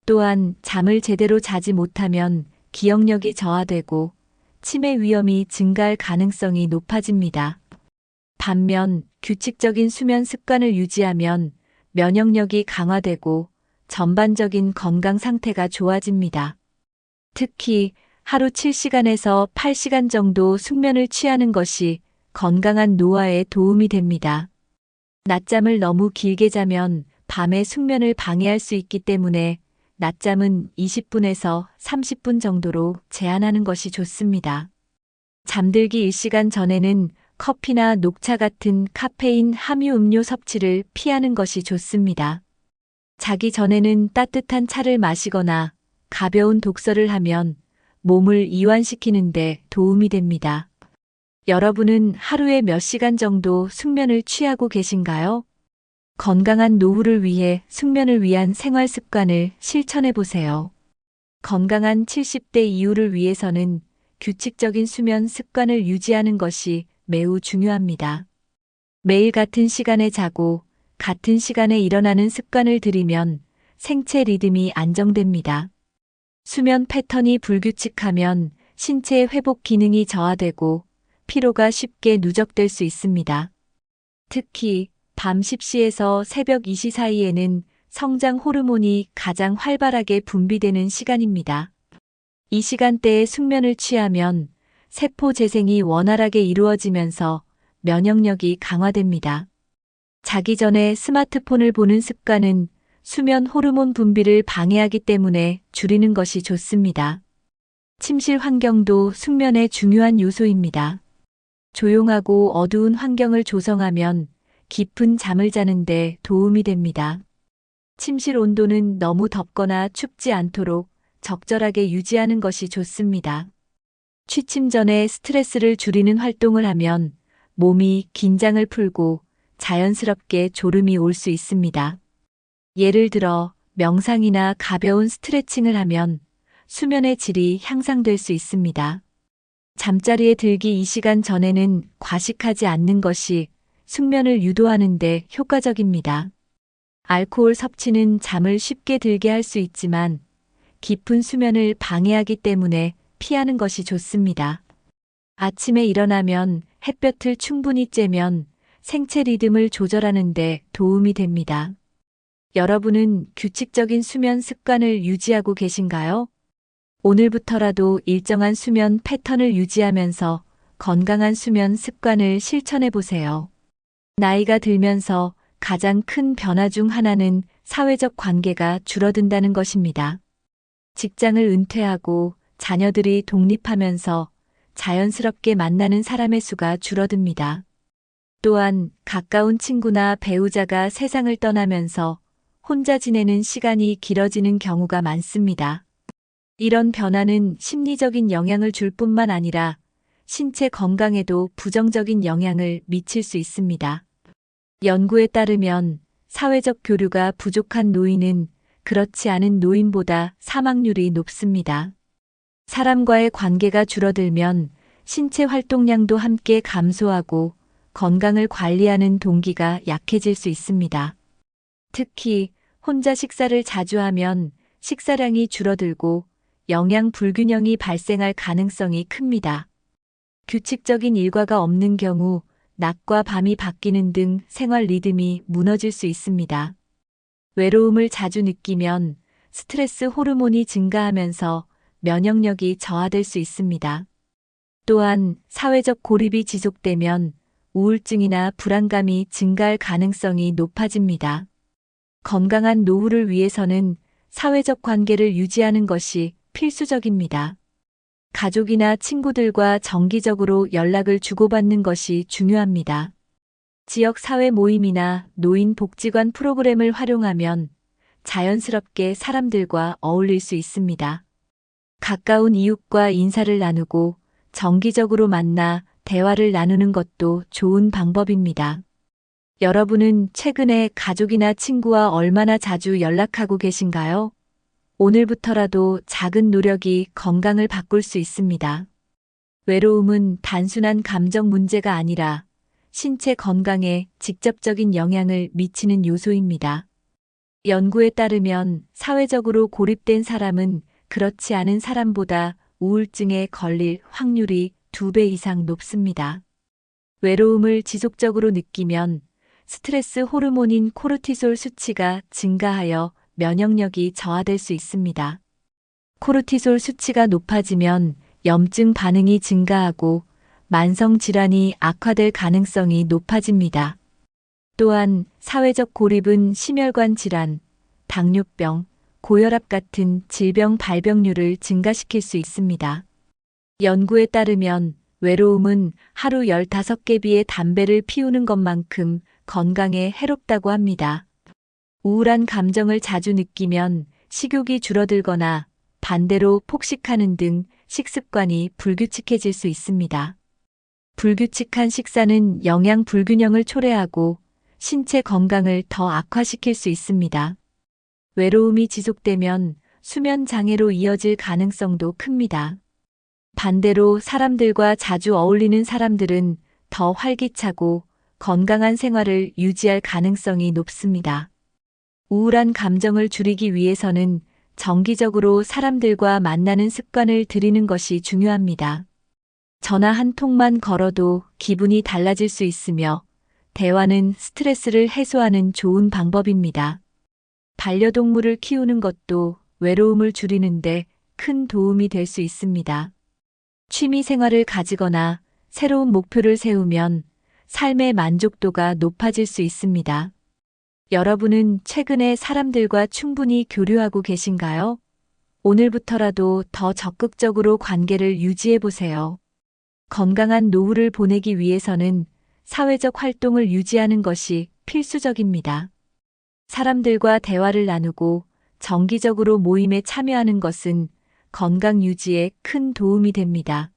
S1: 또한 잠을 제대로 자지 못하면 기억력이 저하되고 치매 위험이 증가할 가능성이 높아집니다. 반면 규칙적인 수면 습관을 유지하면 면역력이 강화되고 전반적인 건강 상태가 좋아집니다. 특히 하루 7시간에서 8시간 정도 숙면을 취하는 것이 건강한 노화에 도움이 됩니다. 낮잠을 너무 길게 자면 밤에 숙면을 방해할 수 있기 때문에 낮잠은 20분에서 30분 정도로 제한하는 것이 좋습니다. 잠들기 1시간 전에는 커피나 녹차 같은 카페인 함유 음료 섭취를 피하는 것이 좋습니다. 자기 전에는 따뜻한 차를 마시거나 가벼운 독서를 하면 몸을 이완시키는 데 도움이 됩니다. 여러분은 하루에 몇 시간 정도 숙면을 취하고 계신가요? 건강한 노후를 위해 숙면을 위한 생활 습관을 실천해 보세요. 건강한 70대 이후를 위해서는 규칙적인 수면 습관을 유지하는 것이 매우 중요합니다. 매일 같은 시간에 자고 같은 시간에 일어나는 습관을 들이면 생체 리듬이 안정됩니다. 수면 패턴이 불규칙하면 신체의 회복 기능이 저하되고 피로가 쉽게 누적될 수 있습니다. 특히 밤 10시에서 새벽 2시 사이에는 성장 호르몬이 가장 활발하게 분비되는 시간입니다. 이 시간대에 숙면을 취하면 세포 재생이 원활하게 이루어지면서 면역력이 강화됩니다. 자기 전에 스마트폰을 보는 습관은 수면 호르몬 분비를 방해하기 때문에 줄이는 것이 좋습니다. 침실 환경도 숙면의 중요한 요소입니다. 조용하고 어두운 환경을 조성하면 깊은 잠을 자는데 도움이 됩니다. 침실 온도는 너무 덥거나 춥지 않도록 적절하게 유지하는 것이 좋습니다. 취침 전에 스트레스를 줄이는 활동을 하면 몸이 긴장을 풀고 자연스럽게 졸음이 올 수 있습니다. 예를 들어 명상이나 가벼운 스트레칭을 하면 수면의 질이 향상될 수 있습니다. 잠자리에 들기 2시간 전에는 과식하지 않는 것이 숙면을 유도하는 데 효과적입니다. 알코올 섭취는 잠을 쉽게 들게 할 수 있지만 깊은 수면을 방해하기 때문에 피하는 것이 좋습니다. 아침에 일어나면 햇볕을 충분히 쬐면 생체 리듬을 조절하는 데 도움이 됩니다. 여러분은 규칙적인 수면 습관을 유지하고 계신가요? 오늘부터라도 일정한 수면 패턴을 유지하면서 건강한 수면 습관을 실천해 보세요. 나이가 들면서 가장 큰 변화 중 하나는 사회적 관계가 줄어든다는 것입니다. 직장을 은퇴하고 자녀들이 독립하면서 자연스럽게 만나는 사람의 수가 줄어듭니다. 또한 가까운 친구나 배우자가 세상을 떠나면서 혼자 지내는 시간이 길어지는 경우가 많습니다. 이런 변화는 심리적인 영향을 줄 뿐만 아니라 신체 건강에도 부정적인 영향을 미칠 수 있습니다. 연구에 따르면 사회적 교류가 부족한 노인은 그렇지 않은 노인보다 사망률이 높습니다. 사람과의 관계가 줄어들면 신체 활동량도 함께 감소하고 건강을 관리하는 동기가 약해질 수 있습니다. 특히 혼자 식사를 자주 하면 식사량이 줄어들고 영양 불균형이 발생할 가능성이 큽니다. 규칙적인 일과가 없는 경우 낮과 밤이 바뀌는 등 생활 리듬이 무너질 수 있습니다. 외로움을 자주 느끼면 스트레스 호르몬이 증가하면서 면역력이 저하될 수 있습니다. 또한 사회적 고립이 지속되면 우울증이나 불안감이 증가할 가능성이 높아집니다. 건강한 노후를 위해서는 사회적 관계를 유지하는 것이 필수적입니다. 가족이나 친구들과 정기적으로 연락을 주고받는 것이 중요합니다. 지역 사회 모임이나 노인 복지관 프로그램을 활용하면 자연스럽게 사람들과 어울릴 수 있습니다. 가까운 이웃과 인사를 나누고 정기적으로 만나 대화를 나누는 것도 좋은 방법입니다. 여러분은 최근에 가족이나 친구와 얼마나 자주 연락하고 계신가요? 오늘부터라도 작은 노력이 건강을 바꿀 수 있습니다. 외로움은 단순한 감정 문제가 아니라 신체 건강에 직접적인 영향을 미치는 요소입니다. 연구에 따르면 사회적으로 고립된 사람은 그렇지 않은 사람보다 우울증에 걸릴 확률이 2배 이상 높습니다. 외로움을 지속적으로 느끼면 스트레스 호르몬인 코르티솔 수치가 증가하여 면역력이 저하될 수 있습니다. 코르티솔 수치가 높아지면 염증 반응이 증가하고 만성 질환이 악화될 가능성이 높아집니다. 또한 사회적 고립은 심혈관 질환, 당뇨병, 고혈압 같은 질병 발병률을 증가시킬 수 있습니다. 연구에 따르면 외로움은 하루 15개비의 담배를 피우는 것만큼 건강에 해롭다고 합니다. 우울한 감정을 자주 느끼면 식욕이 줄어들거나 반대로 폭식하는 등 식습관이 불규칙해질 수 있습니다. 불규칙한 식사는 영양 불균형을 초래하고 신체 건강을 더 악화시킬 수 있습니다. 외로움이 지속되면 수면 장애로 이어질 가능성도 큽니다. 반대로 사람들과 자주 어울리는 사람들은 더 활기차고 건강한 생활을 유지할 가능성이 높습니다. 우울한 감정을 줄이기 위해서는 정기적으로 사람들과 만나는 습관을 들이는 것이 중요합니다. 전화 한 통만 걸어도 기분이 달라질 수 있으며 대화는 스트레스를 해소하는 좋은 방법입니다. 반려동물을 키우는 것도 외로움을 줄이는데 큰 도움이 될 수 있습니다. 취미 생활을 가지거나 새로운 목표를 세우면 삶의 만족도가 높아질 수 있습니다. 여러분은 최근에 사람들과 충분히 교류하고 계신가요? 오늘부터라도 더 적극적으로 관계를 유지해 보세요. 건강한 노후를 보내기 위해서는 사회적 활동을 유지하는 것이 필수적입니다. 사람들과 대화를 나누고 정기적으로 모임에 참여하는 것은 건강 유지에 큰 도움이 됩니다.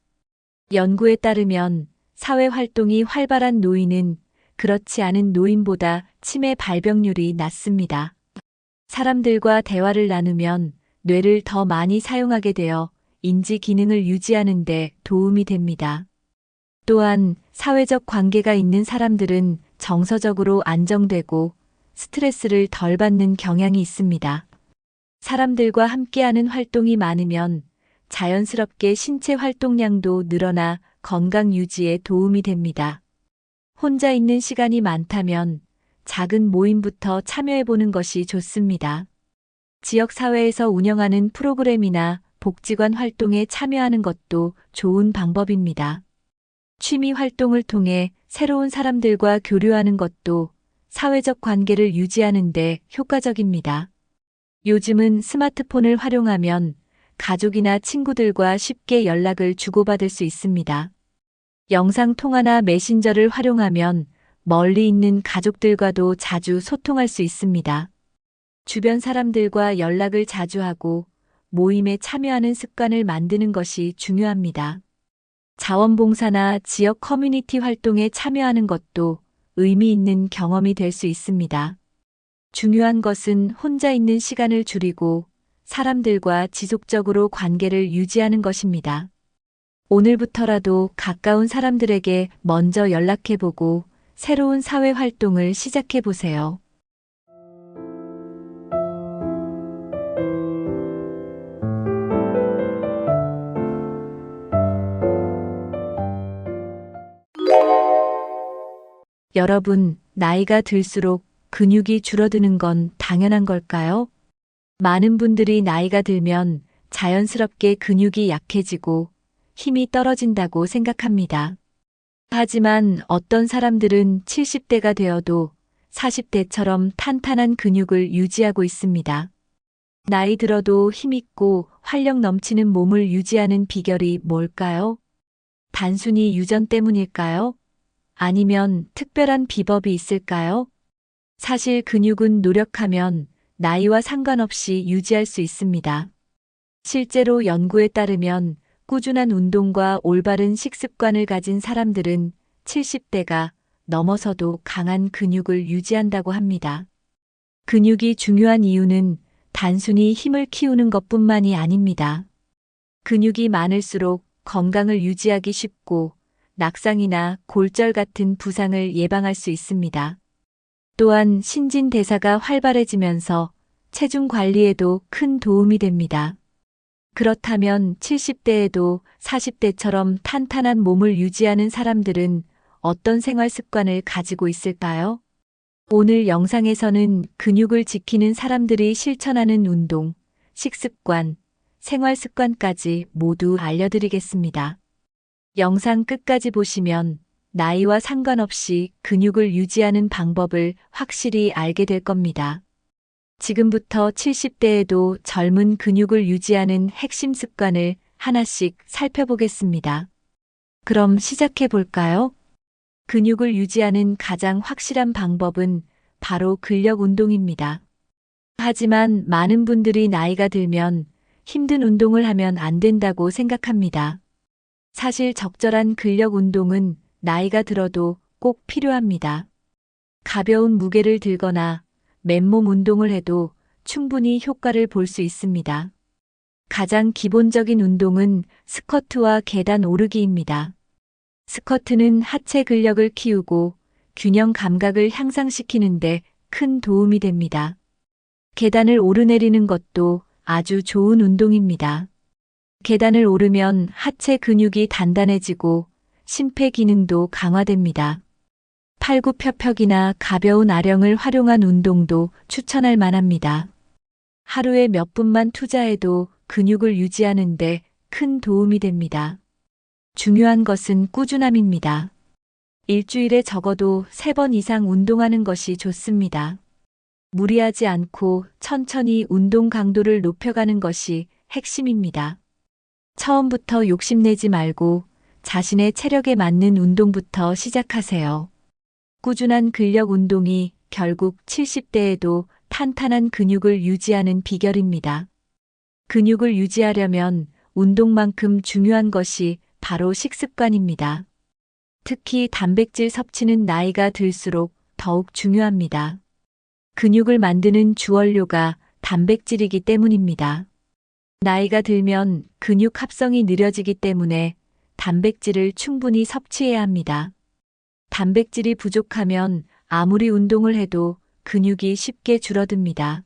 S1: 연구에 따르면 사회 활동이 활발한 노인은 그렇지 않은 노인보다 치매 발병률이 낮습니다. 사람들과 대화를 나누면 뇌를 더 많이 사용하게 되어 인지 기능을 유지하는 데 도움이 됩니다. 또한 사회적 관계가 있는 사람들은 정서적으로 안정되고 스트레스를 덜 받는 경향이 있습니다. 사람들과 함께하는 활동이 많으면 자연스럽게 신체 활동량도 늘어나 건강 유지에 도움이 됩니다. 혼자 있는 시간이 많다면 작은 모임부터 참여해보는 것이 좋습니다. 지역사회에서 운영하는 프로그램이나 복지관 활동에 참여하는 것도 좋은 방법입니다. 취미 활동을 통해 새로운 사람들과 교류하는 것도 사회적 관계를 유지하는 데 효과적입니다. 요즘은 스마트폰을 활용하면 가족이나 친구들과 쉽게 연락을 주고받을 수 있습니다. 영상통화나 메신저를 활용하면 멀리 있는 가족들과도 자주 소통할 수 있습니다. 주변 사람들과 연락을 자주 하고 모임에 참여하는 습관을 만드는 것이 중요합니다. 자원봉사나 지역 커뮤니티 활동에 참여하는 것도 의미 있는 경험이 될 수 있습니다. 중요한 것은 혼자 있는 시간을 줄이고 사람들과 지속적으로 관계를 유지하는 것입니다. 오늘부터라도 가까운 사람들에게 먼저 연락해보고 새로운 사회 활동을 시작해보세요. 여러분, 나이가 들수록 근육이 줄어드는 건 당연한 걸까요? 많은 분들이 나이가 들면 자연스럽게 근육이 약해지고 힘이 떨어진다고 생각합니다. 하지만 어떤 사람들은 70대가 되어도 40대처럼 탄탄한 근육을 유지하고 있습니다. 나이 들어도 힘있고 활력 넘치는 몸을 유지하는 비결이 뭘까요? 단순히 유전 때문일까요? 아니면 특별한 비법이 있을까요? 사실 근육은 노력하면 나이와 상관없이 유지할 수 있습니다. 실제로 연구에 따르면 꾸준한 운동과 올바른 식습관을 가진 사람들은 70대가 넘어서도 강한 근육을 유지한다고 합니다. 근육이 중요한 이유는 단순히 힘을 키우는 것뿐만이 아닙니다. 근육이 많을수록 건강을 유지하기 쉽고 낙상이나 골절 같은 부상을 예방할 수 있습니다. 또한 신진대사가 활발해지면서 체중 관리에도 큰 도움이 됩니다. 그렇다면 70대에도 40대처럼 탄탄한 몸을 유지하는 사람들은 어떤 생활 습관을 가지고 있을까요? 오늘 영상에서는 근육을 지키는 사람들이 실천하는 운동, 식습관, 생활 습관까지 모두 알려드리겠습니다. 영상 끝까지 보시면 나이와 상관없이 근육을 유지하는 방법을 확실히 알게 될 겁니다. 지금부터 70대에도 젊은 근육을 유지하는 핵심 습관을 하나씩 살펴보겠습니다. 그럼 시작해 볼까요? 근육을 유지하는 가장 확실한 방법은 바로 근력 운동입니다. 하지만 많은 분들이 나이가 들면 힘든 운동을 하면 안 된다고 생각합니다. 사실 적절한 근력 운동은 나이가 들어도 꼭 필요합니다. 가벼운 무게를 들거나 맨몸 운동을 해도 충분히 효과를 볼 수 있습니다. 가장 기본적인 운동은 스쿼트와 계단 오르기입니다. 스쿼트는 하체 근력을 키우고 균형 감각을 향상시키는데 큰 도움이 됩니다. 계단을 오르내리는 것도 아주 좋은 운동입니다. 계단을 오르면 하체 근육이 단단해지고 심폐 기능도 강화됩니다. 팔굽혀펴기나 가벼운 아령을 활용한 운동도 추천할 만합니다. 하루에 몇 분만 투자해도 근육을 유지하는데 큰 도움이 됩니다. 중요한 것은 꾸준함입니다. 일주일에 적어도 3번 이상 운동하는 것이 좋습니다. 무리하지 않고 천천히 운동 강도를 높여가는 것이 핵심입니다. 처음부터 욕심내지 말고 자신의 체력에 맞는 운동부터 시작하세요. 꾸준한 근력 운동이 결국 70대에도 탄탄한 근육을 유지하는 비결입니다. 근육을 유지하려면 운동만큼 중요한 것이 바로 식습관입니다. 특히 단백질 섭취는 나이가 들수록 더욱 중요합니다. 근육을 만드는 주원료가 단백질이기 때문입니다. 나이가 들면 근육 합성이 느려지기 때문에 단백질을 충분히 섭취해야 합니다. 단백질이 부족하면 아무리 운동을 해도 근육이 쉽게 줄어듭니다.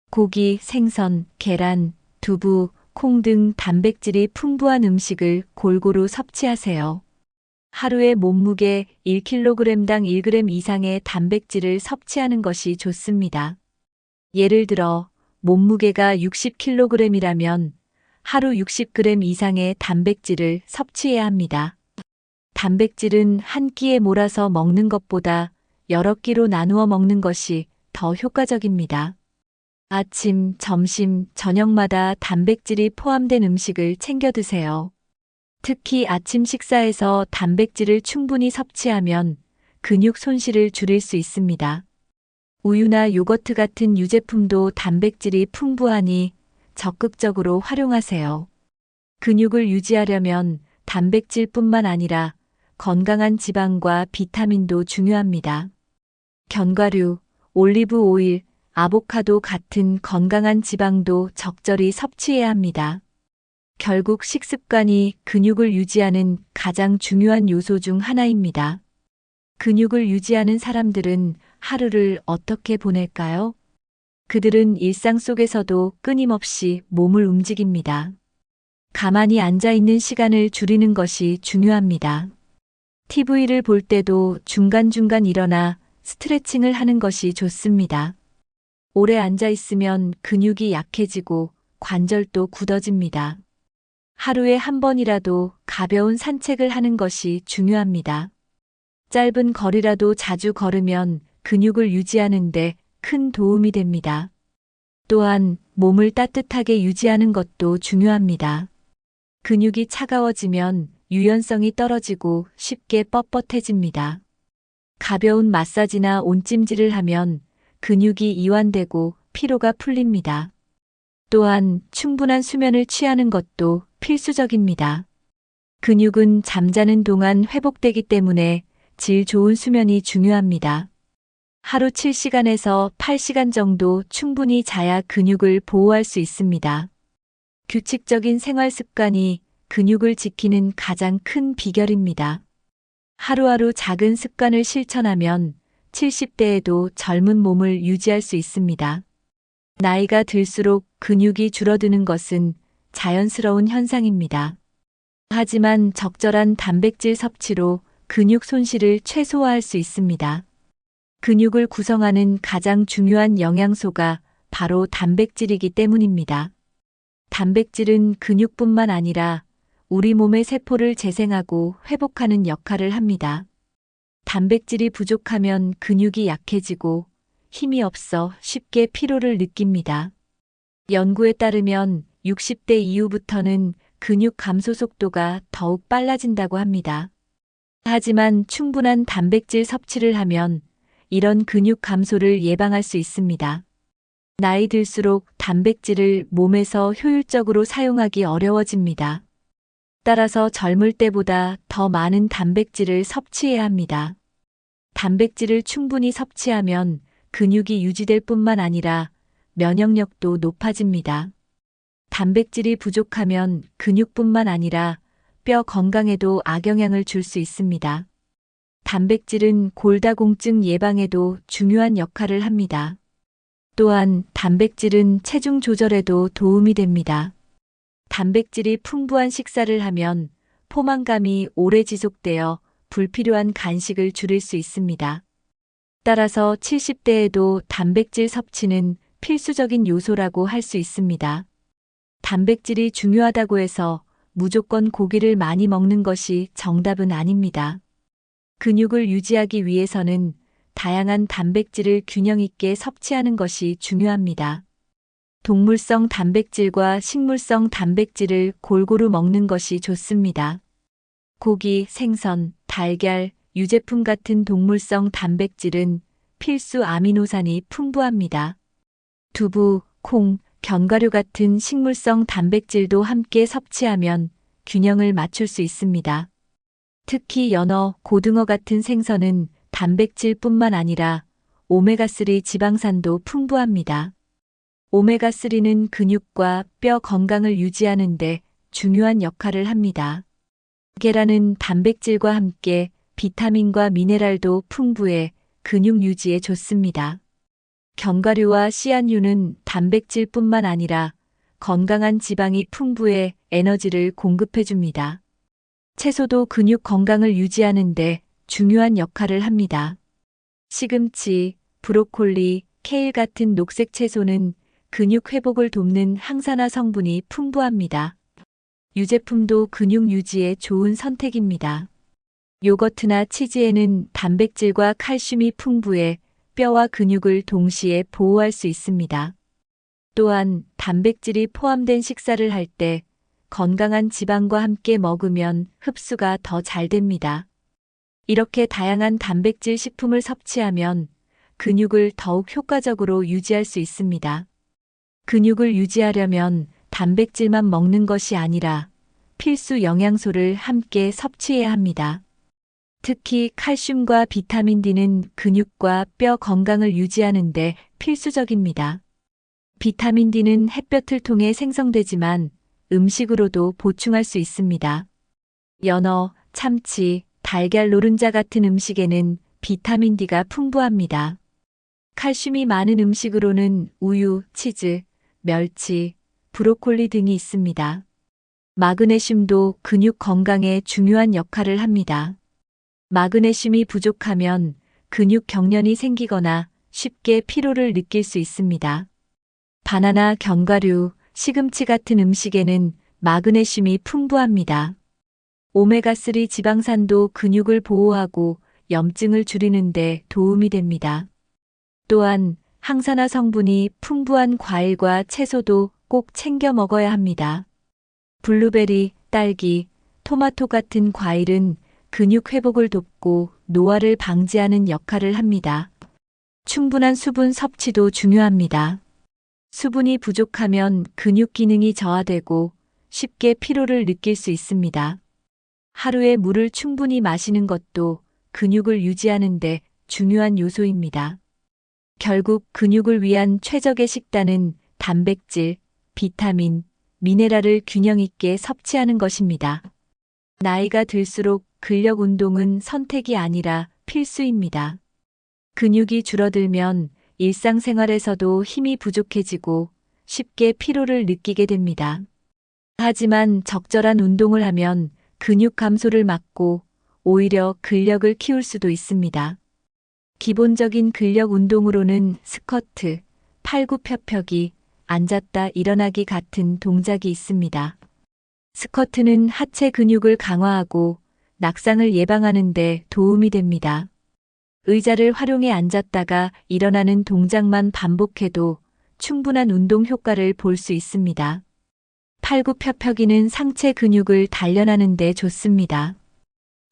S1: 고기, 생선, 계란, 두부, 콩 등 단백질이 풍부한 음식을 골고루 섭취하세요. 하루에 몸무게 1kg당 1g 이상의 단백질을 섭취하는 것이 좋습니다. 예를 들어 몸무게가 60kg이라면 하루 60g 이상의 단백질을 섭취해야 합니다. 단백질은 한 끼에 몰아서 먹는 것보다 여러 끼로 나누어 먹는 것이 더 효과적입니다. 아침, 점심, 저녁마다 단백질이 포함된 음식을 챙겨 드세요. 특히 아침 식사에서 단백질을 충분히 섭취하면 근육 손실을 줄일 수 있습니다. 우유나 요거트 같은 유제품도 단백질이 풍부하니 적극적으로 활용하세요. 근육을 유지하려면 단백질뿐만 아니라 건강한 지방과 비타민도 중요합니다. 견과류, 올리브 오일, 아보카도 같은 건강한 지방도 적절히 섭취해야 합니다. 결국 식습관이 근육을 유지하는 가장 중요한 요소 중 하나입니다. 근육을 유지하는 사람들은 하루를 어떻게 보낼까요? 그들은 일상 속에서도 끊임없이 몸을 움직입니다. 가만히 앉아 있는 시간을 줄이는 것이 중요합니다. TV를 볼 때도 중간중간 일어나 스트레칭을 하는 것이 좋습니다. 오래 앉아 있으면 근육이 약해지고 관절도 굳어집니다. 하루에 한 번이라도 가벼운 산책을 하는 것이 중요합니다. 짧은 거리라도 자주 걸으면 근육을 유지하는데 큰 도움이 됩니다. 또한 몸을 따뜻하게 유지하는 것도 중요합니다. 근육이 차가워지면 유연성이 떨어지고 쉽게 뻣뻣해집니다. 가벼운 마사지나 온찜질을 하면 근육이 이완되고 피로가 풀립니다. 또한 충분한 수면을 취하는 것도 필수적입니다. 근육은 잠자는 동안 회복되기 때문에 질 좋은 수면이 중요합니다. 하루 7시간에서 8시간 정도 충분히 자야 근육을 보호할 수 있습니다. 규칙적인 생활 습관이 근육을 지키는 가장 큰 비결입니다. 하루하루 작은 습관을 실천하면 70대에도 젊은 몸을 유지할 수 있습니다. 나이가 들수록 근육이 줄어드는 것은 자연스러운 현상입니다. 하지만 적절한 단백질 섭취로 근육 손실을 최소화할 수 있습니다. 근육을 구성하는 가장 중요한 영양소가 바로 단백질이기 때문입니다. 단백질은 근육뿐만 아니라 우리 몸의 세포를 재생하고 회복하는 역할을 합니다. 단백질이 부족하면 근육이 약해지고 힘이 없어 쉽게 피로를 느낍니다. 연구에 따르면 60대 이후부터는 근육 감소 속도가 더욱 빨라진다고 합니다. 하지만 충분한 단백질 섭취를 하면 이런 근육 감소를 예방할 수 있습니다. 나이 들수록 단백질을 몸에서 효율적으로 사용하기 어려워집니다. 따라서 젊을 때보다 더 많은 단백질을 섭취해야 합니다. 단백질을 충분히 섭취하면 근육이 유지될 뿐만 아니라 면역력도 높아집니다. 단백질이 부족하면 근육뿐만 아니라 뼈 건강에도 악영향을 줄 수 있습니다. 단백질은 골다공증 예방에도 중요한 역할을 합니다. 또한 단백질은 체중 조절에도 도움이 됩니다. 단백질이 풍부한 식사를 하면 포만감이 오래 지속되어 불필요한 간식을 줄일 수 있습니다. 따라서 70대에도 단백질 섭취는 필수적인 요소라고 할 수 있습니다. 단백질이 중요하다고 해서 무조건 고기를 많이 먹는 것이 정답은 아닙니다. 근육을 유지하기 위해서는 다양한 단백질을 균형 있게 섭취하는 것이 중요합니다. 동물성 단백질과 식물성 단백질을 골고루 먹는 것이 좋습니다. 고기, 생선, 달걀, 유제품 같은 동물성 단백질은 필수 아미노산이 풍부합니다. 두부, 콩, 견과류 같은 식물성 단백질도 함께 섭취하면 균형을 맞출 수 있습니다. 특히 연어, 고등어 같은 생선은 단백질뿐만 아니라 오메가3 지방산도 풍부합니다. 오메가3는 근육과 뼈 건강을 유지하는 데 중요한 역할을 합니다. 계란은 단백질과 함께 비타민과 미네랄도 풍부해 근육 유지에 좋습니다. 견과류와 씨앗류는 단백질뿐만 아니라 건강한 지방이 풍부해 에너지를 공급해줍니다. 채소도 근육 건강을 유지하는 데 중요한 역할을 합니다. 시금치, 브로콜리, 케일 같은 녹색 채소는 근육 회복을 돕는 항산화 성분이 풍부합니다. 유제품도 근육 유지에 좋은 선택입니다. 요거트나 치즈에는 단백질과 칼슘이 풍부해 뼈와 근육을 동시에 보호할 수 있습니다. 또한 단백질이 포함된 식사를 할 때 건강한 지방과 함께 먹으면 흡수가 더 잘 됩니다. 이렇게 다양한 단백질 식품을 섭취하면 근육을 더욱 효과적으로 유지할 수 있습니다. 근육을 유지하려면 단백질만 먹는 것이 아니라 필수 영양소를 함께 섭취해야 합니다. 특히 칼슘과 비타민 D는 근육과 뼈 건강을 유지하는 데 필수적입니다. 비타민 D는 햇볕을 통해 생성되지만 음식으로도 보충할 수 있습니다. 연어, 참치, 달걀 노른자 같은 음식에는 비타민 D가 풍부합니다. 칼슘이 많은 음식으로는 우유, 치즈, 멸치, 브로콜리 등이 있습니다. 마그네슘도 근육 건강에 중요한 역할을 합니다. 마그네슘이 부족하면 근육 경련이 생기거나 쉽게 피로를 느낄 수 있습니다. 바나나, 견과류, 시금치 같은 음식에는 마그네슘이 풍부합니다. 오메가3 지방산도 근육을 보호하고 염증을 줄이는 데 도움이 됩니다. 또한 항산화 성분이 풍부한 과일과 채소도 꼭 챙겨 먹어야 합니다. 블루베리, 딸기, 토마토 같은 과일은 근육 회복을 돕고 노화를 방지하는 역할을 합니다. 충분한 수분 섭취도 중요합니다. 수분이 부족하면 근육 기능이 저하되고 쉽게 피로를 느낄 수 있습니다. 하루에 물을 충분히 마시는 것도 근육을 유지하는 데 중요한 요소입니다. 결국 근육을 위한 최적의 식단은 단백질, 비타민, 미네랄을 균형 있게 섭취하는 것입니다. 나이가 들수록 근력 운동은 선택이 아니라 필수입니다. 근육이 줄어들면 일상생활에서도 힘이 부족해지고 쉽게 피로를 느끼게 됩니다. 하지만 적절한 운동을 하면 근육 감소를 막고 오히려 근력을 키울 수도 있습니다. 기본적인 근력 운동으로는 스쿼트, 팔굽혀펴기, 앉았다 일어나기 같은 동작이 있습니다. 스쿼트는 하체 근육을 강화하고 낙상을 예방하는 데 도움이 됩니다. 의자를 활용해 앉았다가 일어나는 동작만 반복해도 충분한 운동 효과를 볼 수 있습니다. 팔굽혀펴기는 상체 근육을 단련하는 데 좋습니다.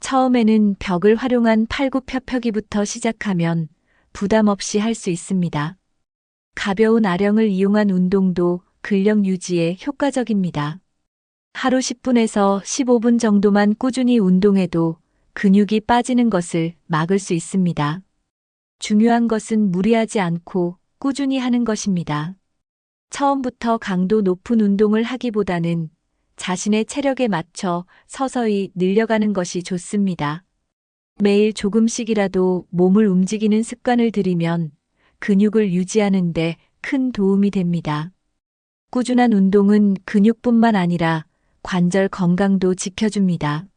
S1: 처음에는 벽을 활용한 팔굽혀펴기부터 시작하면 부담 없이 할 수 있습니다. 가벼운 아령을 이용한 운동도 근력 유지에 효과적입니다. 하루 10분에서 15분 정도만 꾸준히 운동해도 근육이 빠지는 것을 막을 수 있습니다. 중요한 것은 무리하지 않고 꾸준히 하는 것입니다. 처음부터 강도 높은 운동을 하기보다는 자신의 체력에 맞춰 서서히 늘려가는 것이 좋습니다. 매일 조금씩이라도 몸을 움직이는 습관을 들이면 근육을 유지하는 데 큰 도움이 됩니다. 꾸준한 운동은 근육뿐만 아니라 관절 건강도 지켜줍니다.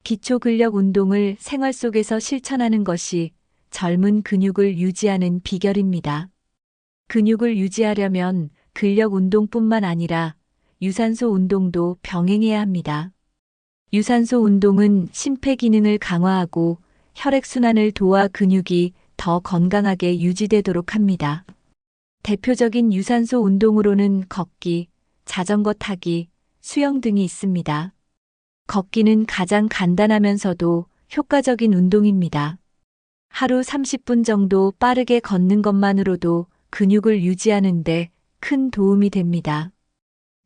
S1: 기초 근력 운동을 생활 속에서 실천하는 것이 젊은 근육을 유지하는 비결입니다. 근육을 유지하려면 근력 운동뿐만 아니라 유산소 운동도 병행해야 합니다. 유산소 운동은 심폐기능을 강화하고 혈액순환을 도와 근육이 더 건강하게 유지되도록 합니다. 대표적인 유산소 운동으로는 걷기, 자전거 타기, 수영 등이 있습니다. 걷기는 가장 간단하면서도 효과적인 운동입니다. 하루 30분 정도 빠르게 걷는 것만으로도 근육을 유지하는 데 큰 도움이 됩니다.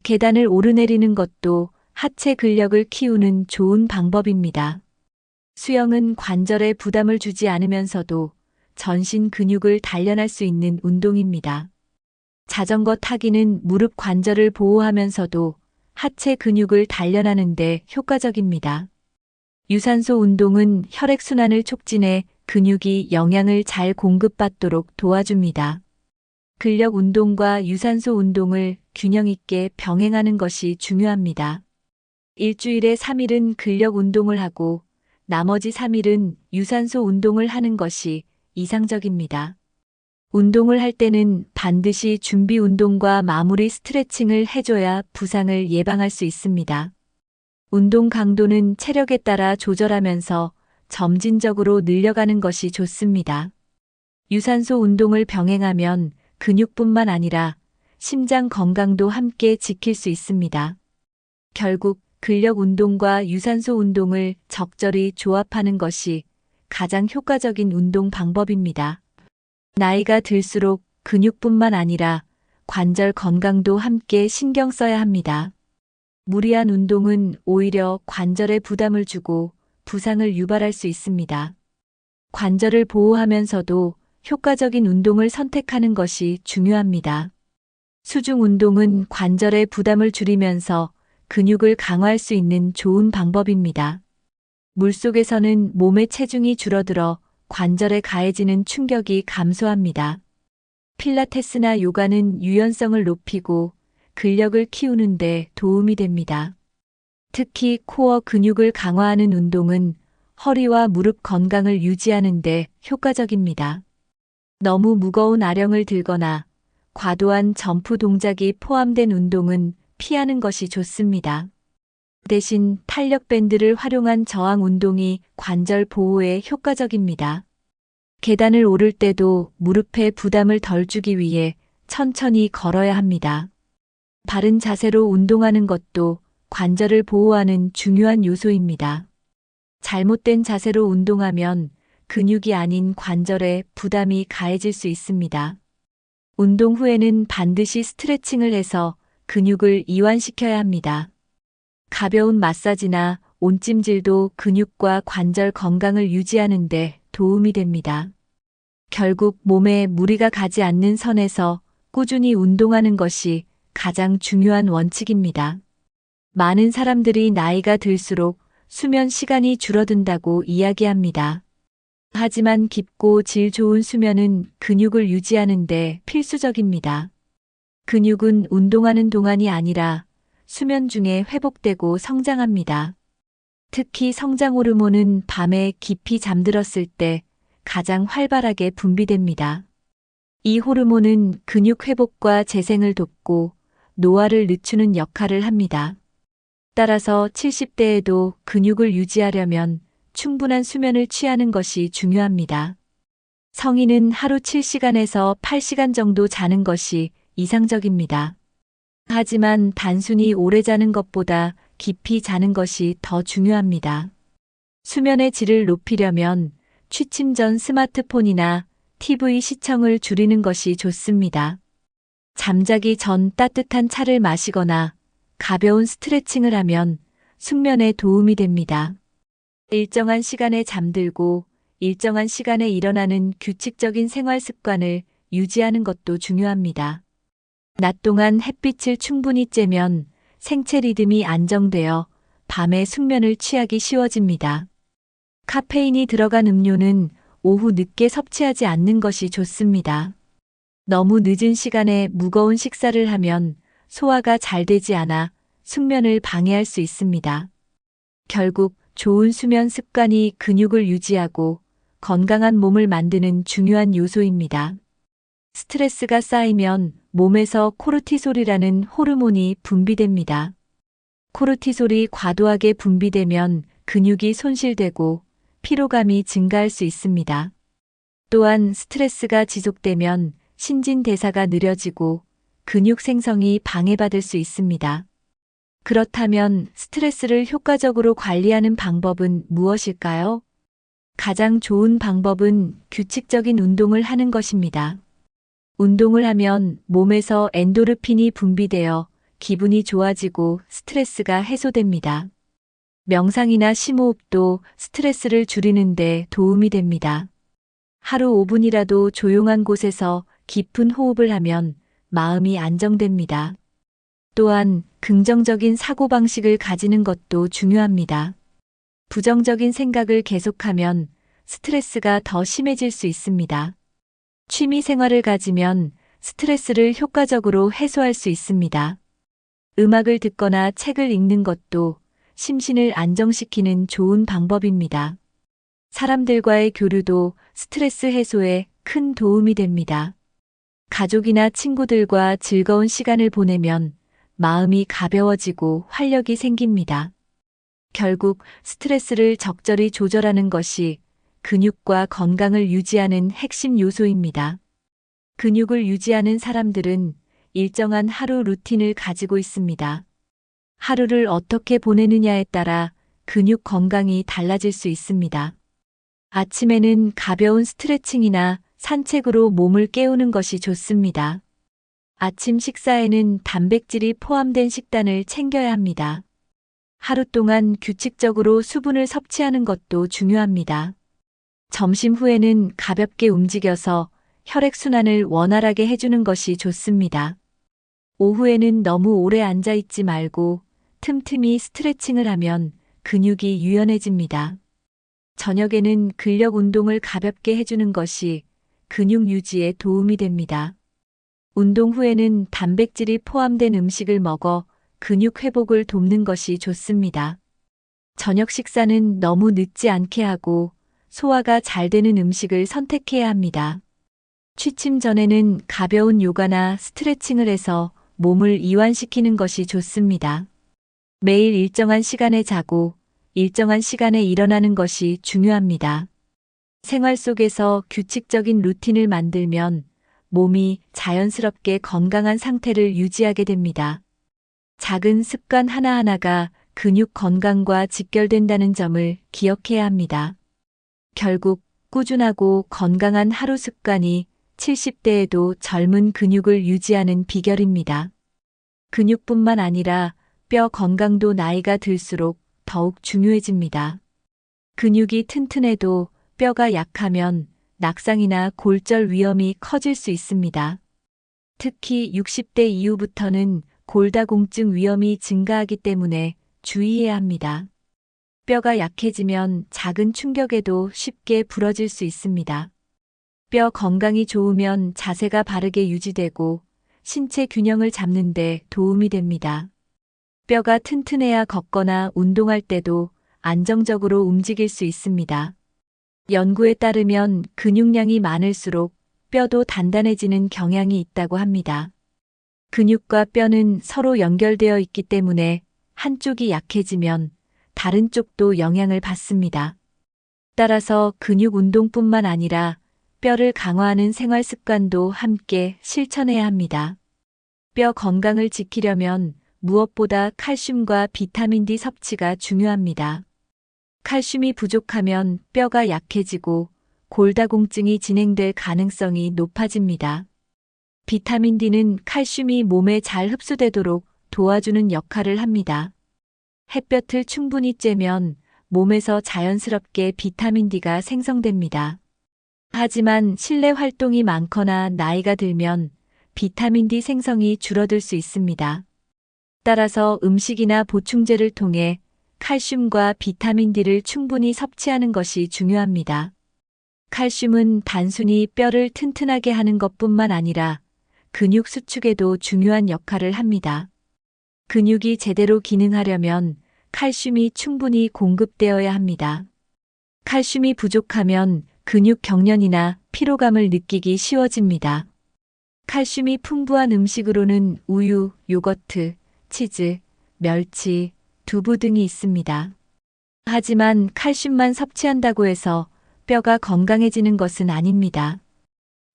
S1: 계단을 오르내리는 것도 하체 근력을 키우는 좋은 방법입니다. 수영은 관절에 부담을 주지 않으면서도 전신 근육을 단련할 수 있는 운동입니다. 자전거 타기는 무릎 관절을 보호하면서도 하체 근육을 단련하는 데 효과적입니다. 유산소 운동은 혈액순환을 촉진해 근육이 영양을 잘 공급받도록 도와줍니다. 근력 운동과 유산소 운동을 균형 있게 병행하는 것이 중요합니다. 일주일에 3일은 근력 운동을 하고 나머지 3일은 유산소 운동을 하는 것이 이상적입니다. 운동을 할 때는 반드시 준비 운동과 마무리 스트레칭을 해줘야 부상을 예방할 수 있습니다. 운동 강도는 체력에 따라 조절하면서 점진적으로 늘려가는 것이 좋습니다. 유산소 운동을 병행하면 근육뿐만 아니라 심장 건강도 함께 지킬 수 있습니다. 결국 근력 운동과 유산소 운동을 적절히 조합하는 것이 가장 효과적인 운동 방법입니다. 나이가 들수록 근육뿐만 아니라 관절 건강도 함께 신경 써야 합니다. 무리한 운동은 오히려 관절에 부담을 주고 부상을 유발할 수 있습니다. 관절을 보호하면서도 효과적인 운동을 선택하는 것이 중요합니다. 수중 운동은 관절의 부담을 줄이면서 근육을 강화할 수 있는 좋은 방법입니다. 물속에서는 몸의 체중이 줄어들어 관절에 가해지는 충격이 감소합니다. 필라테스나 요가는 유연성을 높이고 근력을 키우는 데 도움이 됩니다. 특히 코어 근육을 강화하는 운동은 허리와 무릎 건강을 유지하는 데 효과적입니다. 너무 무거운 아령을 들거나 과도한 점프 동작이 포함된 운동은 피하는 것이 좋습니다. 대신 탄력 밴드를 활용한 저항 운동이 관절 보호에 효과적입니다. 계단을 오를 때도 무릎에 부담을 덜 주기 위해 천천히 걸어야 합니다. 바른 자세로 운동하는 것도 관절을 보호하는 중요한 요소입니다. 잘못된 자세로 운동하면 근육이 아닌 관절에 부담이 가해질 수 있습니다. 운동 후에는 반드시 스트레칭을 해서 근육을 이완시켜야 합니다. 가벼운 마사지나 온찜질도 근육과 관절 건강을 유지하는 데 도움이 됩니다. 결국 몸에 무리가 가지 않는 선에서 꾸준히 운동하는 것이 가장 중요한 원칙입니다. 많은 사람들이 나이가 들수록 수면 시간이 줄어든다고 이야기합니다. 하지만 깊고 질 좋은 수면은 근육을 유지하는 데 필수적입니다. 근육은 운동하는 동안이 아니라 수면 중에 회복되고 성장합니다. 특히 성장 호르몬은 밤에 깊이 잠들었을 때 가장 활발하게 분비됩니다. 이 호르몬은 근육 회복과 재생을 돕고 노화를 늦추는 역할을 합니다. 따라서 70대에도 근육을 유지하려면 충분한 수면을 취하는 것이 중요합니다. 성인은 하루 7시간에서 8시간 정도 자는 것이 이상적입니다. 하지만 단순히 오래 자는 것보다 깊이 자는 것이 더 중요합니다. 수면의 질을 높이려면 취침 전 스마트폰이나 TV 시청을 줄이는 것이 좋습니다. 잠자기 전 따뜻한 차를 마시거나 가벼운 스트레칭을 하면 숙면에 도움이 됩니다. 일정한 시간에 잠들고 일정한 시간에 일어나는 규칙적인 생활 습관을 유지하는 것도 중요합니다. 낮 동안 햇빛을 충분히 쬐면 생체 리듬이 안정되어 밤에 숙면을 취하기 쉬워집니다. 카페인이 들어간 음료는 오후 늦게 섭취하지 않는 것이 좋습니다. 너무 늦은 시간에 무거운 식사를 하면 소화가 잘 되지 않아 숙면을 방해할 수 있습니다. 결국 좋은 수면 습관이 근육을 유지하고 건강한 몸을 만드는 중요한 요소입니다. 스트레스가 쌓이면 몸에서 코르티솔이라는 호르몬이 분비됩니다. 코르티솔이 과도하게 분비되면 근육이 손실되고 피로감이 증가할 수 있습니다. 또한 스트레스가 지속되면 신진대사가 느려지고 근육 생성이 방해받을 수 있습니다. 그렇다면 스트레스를 효과적으로 관리하는 방법은 무엇일까요? 가장 좋은 방법은 규칙적인 운동을 하는 것입니다. 운동을 하면 몸에서 엔도르핀이 분비되어 기분이 좋아지고 스트레스가 해소됩니다. 명상이나 심호흡도 스트레스를 줄이는 데 도움이 됩니다. 하루 5분이라도 조용한 곳에서 깊은 호흡을 하면 마음이 안정됩니다. 또한 긍정적인 사고방식을 가지는 것도 중요합니다. 부정적인 생각을 계속하면 스트레스가 더 심해질 수 있습니다. 취미 생활을 가지면 스트레스를 효과적으로 해소할 수 있습니다. 음악을 듣거나 책을 읽는 것도 심신을 안정시키는 좋은 방법입니다. 사람들과의 교류도 스트레스 해소에 큰 도움이 됩니다. 가족이나 친구들과 즐거운 시간을 보내면 마음이 가벼워지고 활력이 생깁니다. 결국 스트레스를 적절히 조절하는 것이 근육과 건강을 유지하는 핵심 요소입니다. 근육을 유지하는 사람들은 일정한 하루 루틴을 가지고 있습니다. 하루를 어떻게 보내느냐에 따라 근육 건강이 달라질 수 있습니다. 아침에는 가벼운 스트레칭이나 산책으로 몸을 깨우는 것이 좋습니다. 아침 식사에는 단백질이 포함된 식단을 챙겨야 합니다. 하루 동안 규칙적으로 수분을 섭취하는 것도 중요합니다. 점심 후에는 가볍게 움직여서 혈액순환을 원활하게 해주는 것이 좋습니다. 오후에는 너무 오래 앉아 있지 말고 틈틈이 스트레칭을 하면 근육이 유연해집니다. 저녁에는 근력 운동을 가볍게 해주는 것이 근육 유지에 도움이 됩니다. 운동 후에는 단백질이 포함된 음식을 먹어 근육 회복을 돕는 것이 좋습니다. 저녁 식사는 너무 늦지 않게 하고 소화가 잘 되는 음식을 선택해야 합니다. 취침 전에는 가벼운 요가나 스트레칭을 해서 몸을 이완시키는 것이 좋습니다. 매일 일정한 시간에 자고 일정한 시간에 일어나는 것이 중요합니다. 생활 속에서 규칙적인 루틴을 만들면 몸이 자연스럽게 건강한 상태를 유지하게 됩니다. 작은 습관 하나하나가 근육 건강과 직결된다는 점을 기억해야 합니다. 결국 꾸준하고 건강한 하루 습관이 70대에도 젊은 근육을 유지하는 비결입니다. 근육뿐만 아니라 뼈 건강도 나이가 들수록 더욱 중요해집니다. 근육이 튼튼해도 뼈가 약하면 낙상이나 골절 위험이 커질 수 있습니다. 특히 60대 이후부터는 골다공증 위험이 증가하기 때문에 주의해야 합니다. 뼈가 약해지면 작은 충격에도 쉽게 부러질 수 있습니다. 뼈 건강이 좋으면 자세가 바르게 유지되고 신체 균형을 잡는 데 도움이 됩니다. 뼈가 튼튼해야 걷거나 운동할 때도 안정적으로 움직일 수 있습니다. 연구에 따르면 근육량이 많을수록 뼈도 단단해지는 경향이 있다고 합니다. 근육과 뼈는 서로 연결되어 있기 때문에 한쪽이 약해지면 다른 쪽도 영향을 받습니다. 따라서 근육 운동뿐만 아니라 뼈를 강화하는 생활 습관도 함께 실천해야 합니다. 뼈 건강을 지키려면 무엇보다 칼슘과 비타민 D 섭취가 중요합니다. 칼슘이 부족하면 뼈가 약해지고 골다공증이 진행될 가능성이 높아집니다. 비타민 D는 칼슘이 몸에 잘 흡수되도록 도와주는 역할을 합니다. 햇볕을 충분히 쬐면 몸에서 자연스럽게 비타민 D가 생성됩니다. 하지만 실내 활동이 많거나 나이가 들면 비타민 D 생성이 줄어들 수 있습니다. 따라서 음식이나 보충제를 통해 칼슘과 비타민 D를 충분히 섭취하는 것이 중요합니다. 칼슘은 단순히 뼈를 튼튼하게 하는 것뿐만 아니라 근육 수축에도 중요한 역할을 합니다. 근육이 제대로 기능하려면 칼슘이 충분히 공급되어야 합니다. 칼슘이 부족하면 근육 경련이나 피로감을 느끼기 쉬워집니다. 칼슘이 풍부한 음식으로는 우유, 요거트, 치즈, 멸치, 두부 등이 있습니다. 하지만 칼슘만 섭취한다고 해서 뼈가 건강해지는 것은 아닙니다.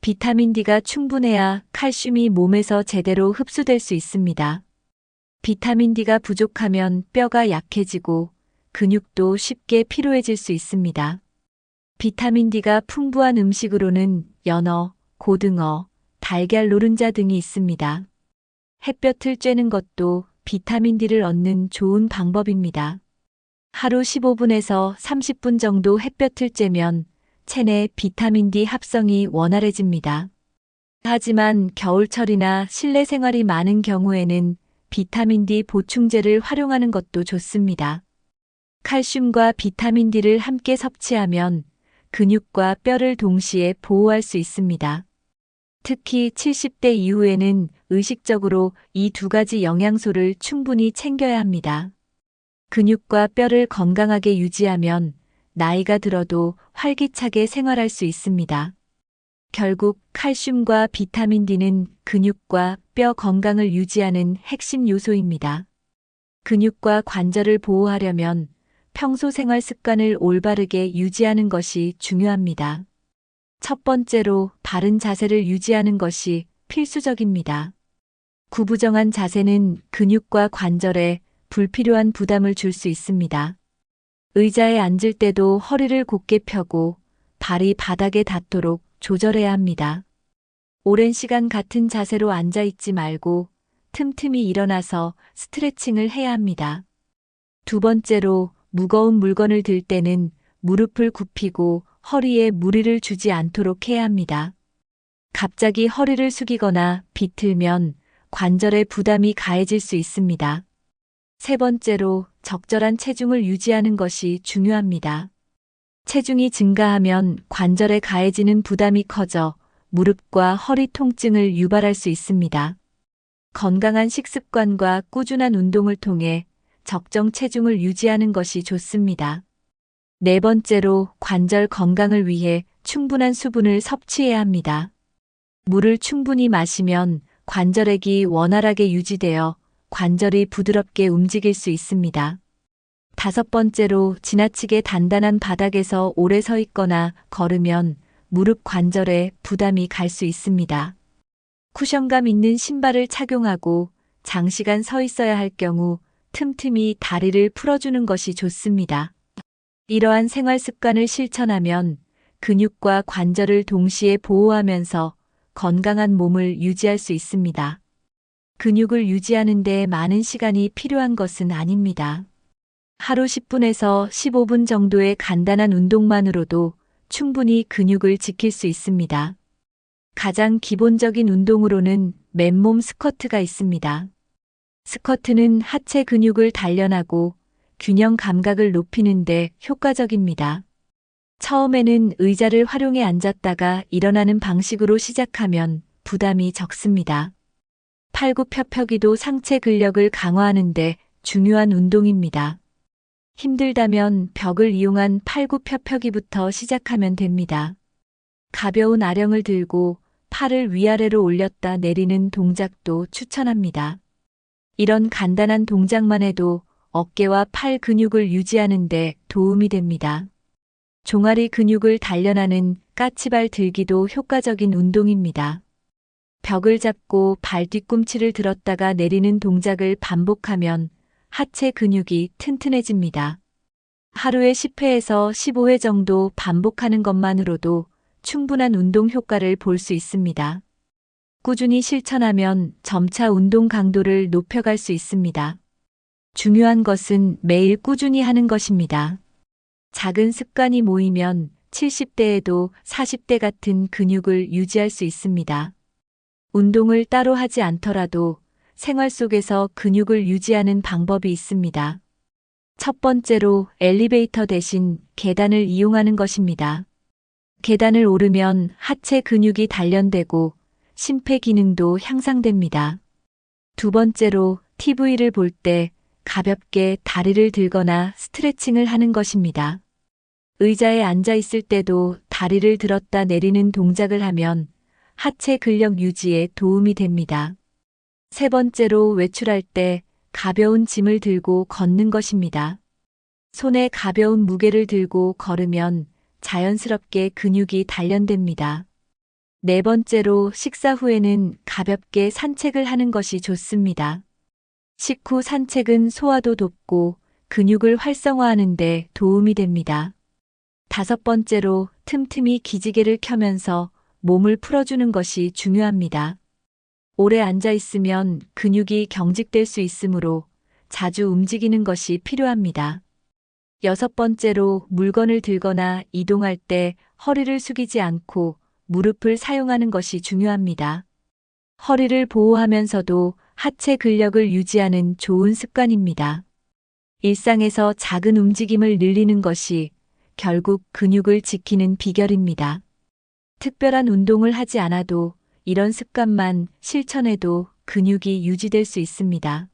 S1: 비타민 D가 충분해야 칼슘이 몸에서 제대로 흡수될 수 있습니다. 비타민 D가 부족하면 뼈가 약해지고 근육도 쉽게 피로해질 수 있습니다. 비타민 D가 풍부한 음식으로는 연어, 고등어, 달걀 노른자 등이 있습니다. 햇볕을 쬐는 것도 비타민 D를 얻는 좋은 방법입니다. 하루 15분에서 30분 정도 햇볕을 쬐면 체내 비타민 D 합성이 원활해집니다. 하지만 겨울철이나 실내 생활이 많은 경우에는 비타민 D 보충제를 활용하는 것도 좋습니다. 칼슘과 비타민 D를 함께 섭취하면 근육과 뼈를 동시에 보호할 수 있습니다. 특히 70대 이후에는 의식적으로 이 두 가지 영양소를 충분히 챙겨야 합니다. 근육과 뼈를 건강하게 유지하면 나이가 들어도 활기차게 생활할 수 있습니다. 결국 칼슘과 비타민 D는 근육과 뼈 건강을 유지하는 핵심 요소입니다. 근육과 관절을 보호하려면 평소 생활 습관을 올바르게 유지하는 것이 중요합니다. 첫 번째로 바른 자세를 유지하는 것이 필수적입니다. 구부정한 자세는 근육과 관절에 불필요한 부담을 줄 수 있습니다. 의자에 앉을 때도 허리를 곧게 펴고 발이 바닥에 닿도록 조절해야 합니다. 오랜 시간 같은 자세로 앉아 있지 말고 틈틈이 일어나서 스트레칭을 해야 합니다. 두 번째로 무거운 물건을 들 때는 무릎을 굽히고 허리에 무리를 주지 않도록 해야 합니다. 갑자기 허리를 숙이거나 비틀면 관절에 부담이 가해질 수 있습니다. 세 번째로 적절한 체중을 유지하는 것이 중요합니다. 체중이 증가하면 관절에 가해지는 부담이 커져 무릎과 허리 통증을 유발할 수 있습니다. 건강한 식습관과 꾸준한 운동을 통해 적정 체중을 유지하는 것이 좋습니다. 네 번째로 관절 건강을 위해 충분한 수분을 섭취해야 합니다. 물을 충분히 마시면 관절액이 원활하게 유지되어 관절이 부드럽게 움직일 수 있습니다. 다섯 번째로 지나치게 단단한 바닥에서 오래 서 있거나 걸으면 무릎 관절에 부담이 갈 수 있습니다. 쿠션감 있는 신발을 착용하고 장시간 서 있어야 할 경우 틈틈이 다리를 풀어주는 것이 좋습니다. 이러한 생활 습관을 실천하면 근육과 관절을 동시에 보호하면서 건강한 몸을 유지할 수 있습니다. 근육을 유지하는 데 많은 시간이 필요한 것은 아닙니다. 하루 10분에서 15분 정도의 간단한 운동만으로도 충분히 근육을 지킬 수 있습니다. 가장 기본적인 운동으로는 맨몸 스쿼트가 있습니다. 스쿼트는 하체 근육을 단련하고 균형 감각을 높이는 데 효과적입니다. 처음에는 의자를 활용해 앉았다가 일어나는 방식으로 시작하면 부담이 적습니다. 팔굽혀펴기도 상체 근력을 강화하는 데 중요한 운동입니다. 힘들다면 벽을 이용한 팔굽혀펴기부터 시작하면 됩니다. 가벼운 아령을 들고 팔을 위아래로 올렸다 내리는 동작도 추천합니다. 이런 간단한 동작만 해도 어깨와 팔 근육을 유지하는 데 도움이 됩니다. 종아리 근육을 단련하는 까치발 들기도 효과적인 운동입니다. 벽을 잡고 발 뒤꿈치를 들었다가 내리는 동작을 반복하면 하체 근육이 튼튼해집니다. 하루에 10회에서 15회 정도 반복하는 것만으로도 충분한 운동 효과를 볼 수 있습니다. 꾸준히 실천하면 점차 운동 강도를 높여갈 수 있습니다. 중요한 것은 매일 꾸준히 하는 것입니다. 작은 습관이 모이면 70대에도 40대 같은 근육을 유지할 수 있습니다. 운동을 따로 하지 않더라도 생활 속에서 근육을 유지하는 방법이 있습니다. 첫 번째로 엘리베이터 대신 계단을 이용하는 것입니다. 계단을 오르면 하체 근육이 단련되고 심폐 기능도 향상됩니다. 두 번째로 TV를 볼 때 가볍게 다리를 들거나 스트레칭을 하는 것입니다. 의자에 앉아 있을 때도 다리를 들었다 내리는 동작을 하면 하체 근력 유지에 도움이 됩니다. 세 번째로 외출할 때 가벼운 짐을 들고 걷는 것입니다. 손에 가벼운 무게를 들고 걸으면 자연스럽게 근육이 단련됩니다. 네 번째로 식사 후에는 가볍게 산책을 하는 것이 좋습니다. 식후 산책은 소화도 돕고 근육을 활성화하는 데 도움이 됩니다. 다섯 번째로 틈틈이 기지개를 켜면서 몸을 풀어주는 것이 중요합니다. 오래 앉아 있으면 근육이 경직될 수 있으므로 자주 움직이는 것이 필요합니다. 여섯 번째로 물건을 들거나 이동할 때 허리를 숙이지 않고 무릎을 사용하는 것이 중요합니다. 허리를 보호하면서도 하체 근력을 유지하는 좋은 습관입니다. 일상에서 작은 움직임을 늘리는 것이 결국 근육을 지키는 비결입니다. 특별한 운동을 하지 않아도 이런 습관만 실천해도 근육이 유지될 수 있습니다.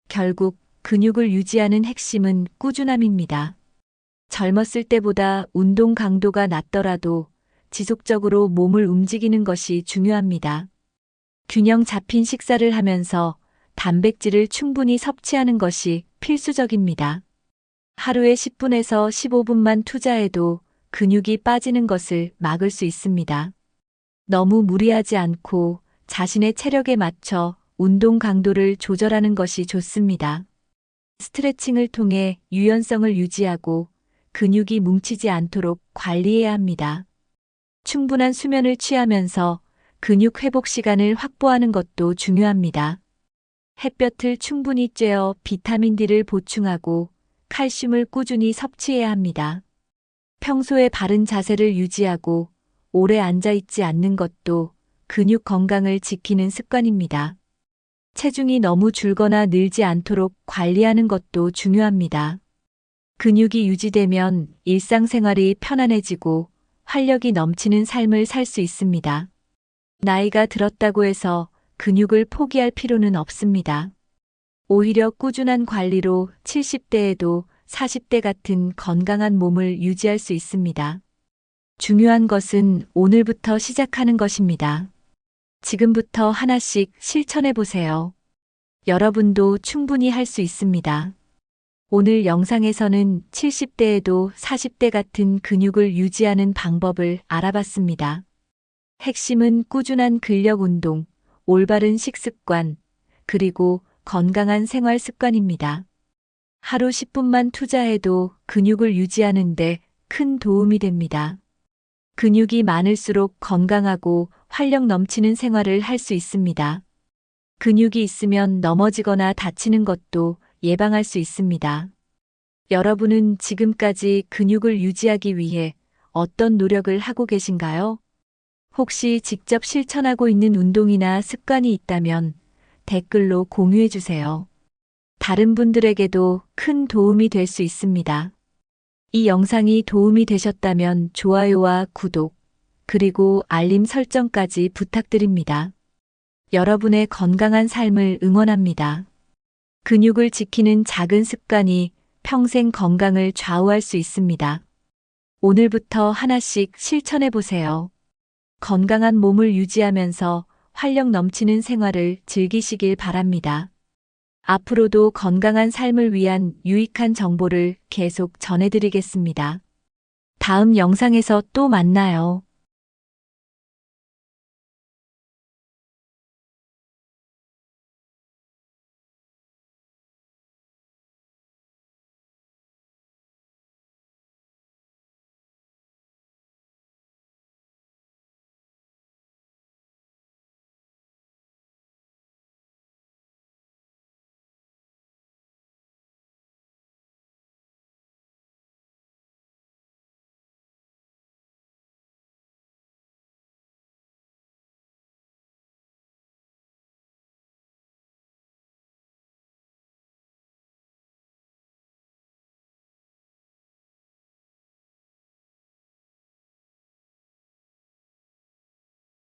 S1: 결국 근육을 유지하는 핵심은 꾸준함입니다. 젊었을 때보다 운동 강도가 낮더라도 지속적으로 몸을 움직이는 것이 중요합니다. 균형 잡힌 식사를 하면서 단백질을 충분히 섭취하는 것이 필수적입니다. 하루에 10분에서 15분만 투자해도 근육이 빠지는 것을 막을 수 있습니다. 너무 무리하지 않고 자신의 체력에 맞춰 운동 강도를 조절하는 것이 좋습니다. 스트레칭을 통해 유연성을 유지하고 근육이 뭉치지 않도록 관리해야 합니다. 충분한 수면을 취하면서 근육 회복 시간을 확보하는 것도 중요합니다. 햇볕을 충분히 쬐어 비타민 D를 보충하고 칼슘을 꾸준히 섭취해야 합니다. 평소에 바른 자세를 유지하고 오래 앉아 있지 않는 것도 근육 건강을 지키는 습관입니다. 체중이 너무 줄거나 늘지 않도록 관리하는 것도 중요합니다. 근육이 유지되면 일상생활이 편안해지고 활력이 넘치는 삶을 살 수 있습니다. 나이가 들었다고 해서 근육을 포기할 필요는 없습니다. 오히려 꾸준한 관리로 70대에도 40대 같은 건강한 몸을 유지할 수 있습니다. 중요한 것은 오늘부터 시작하는 것입니다. 지금부터 하나씩 실천해 보세요. 여러분도 충분히 할 수 있습니다. 오늘 영상에서는 70대에도 40대 같은 근육을 유지하는 방법을 알아봤습니다. 핵심은 꾸준한 근력 운동, 올바른 식습관, 그리고 건강한 생활 습관입니다. 하루 10분만 투자해도 근육을 유지하는 데 큰 도움이 됩니다. 근육이 많을수록 건강하고 활력 넘치는 생활을 할 수 있습니다. 근육이 있으면 넘어지거나 다치는 것도 예방할 수 있습니다. 여러분은 지금까지 근육을 유지하기 위해 어떤 노력을 하고 계신가요? 혹시 직접 실천하고 있는 운동이나 습관이 있다면 댓글로 공유해 주세요. 다른 분들에게도 큰 도움이 될 수 있습니다. 이 영상이 도움이 되셨다면 좋아요와 구독, 그리고 알림 설정까지 부탁드립니다. 여러분의 건강한 삶을 응원합니다. 근육을 지키는 작은 습관이 평생 건강을 좌우할 수 있습니다. 오늘부터 하나씩 실천해 보세요. 건강한 몸을 유지하면서 활력 넘치는 생활을 즐기시길 바랍니다. 앞으로도 건강한 삶을 위한 유익한 정보를 계속 전해드리겠습니다. 다음 영상에서 또 만나요.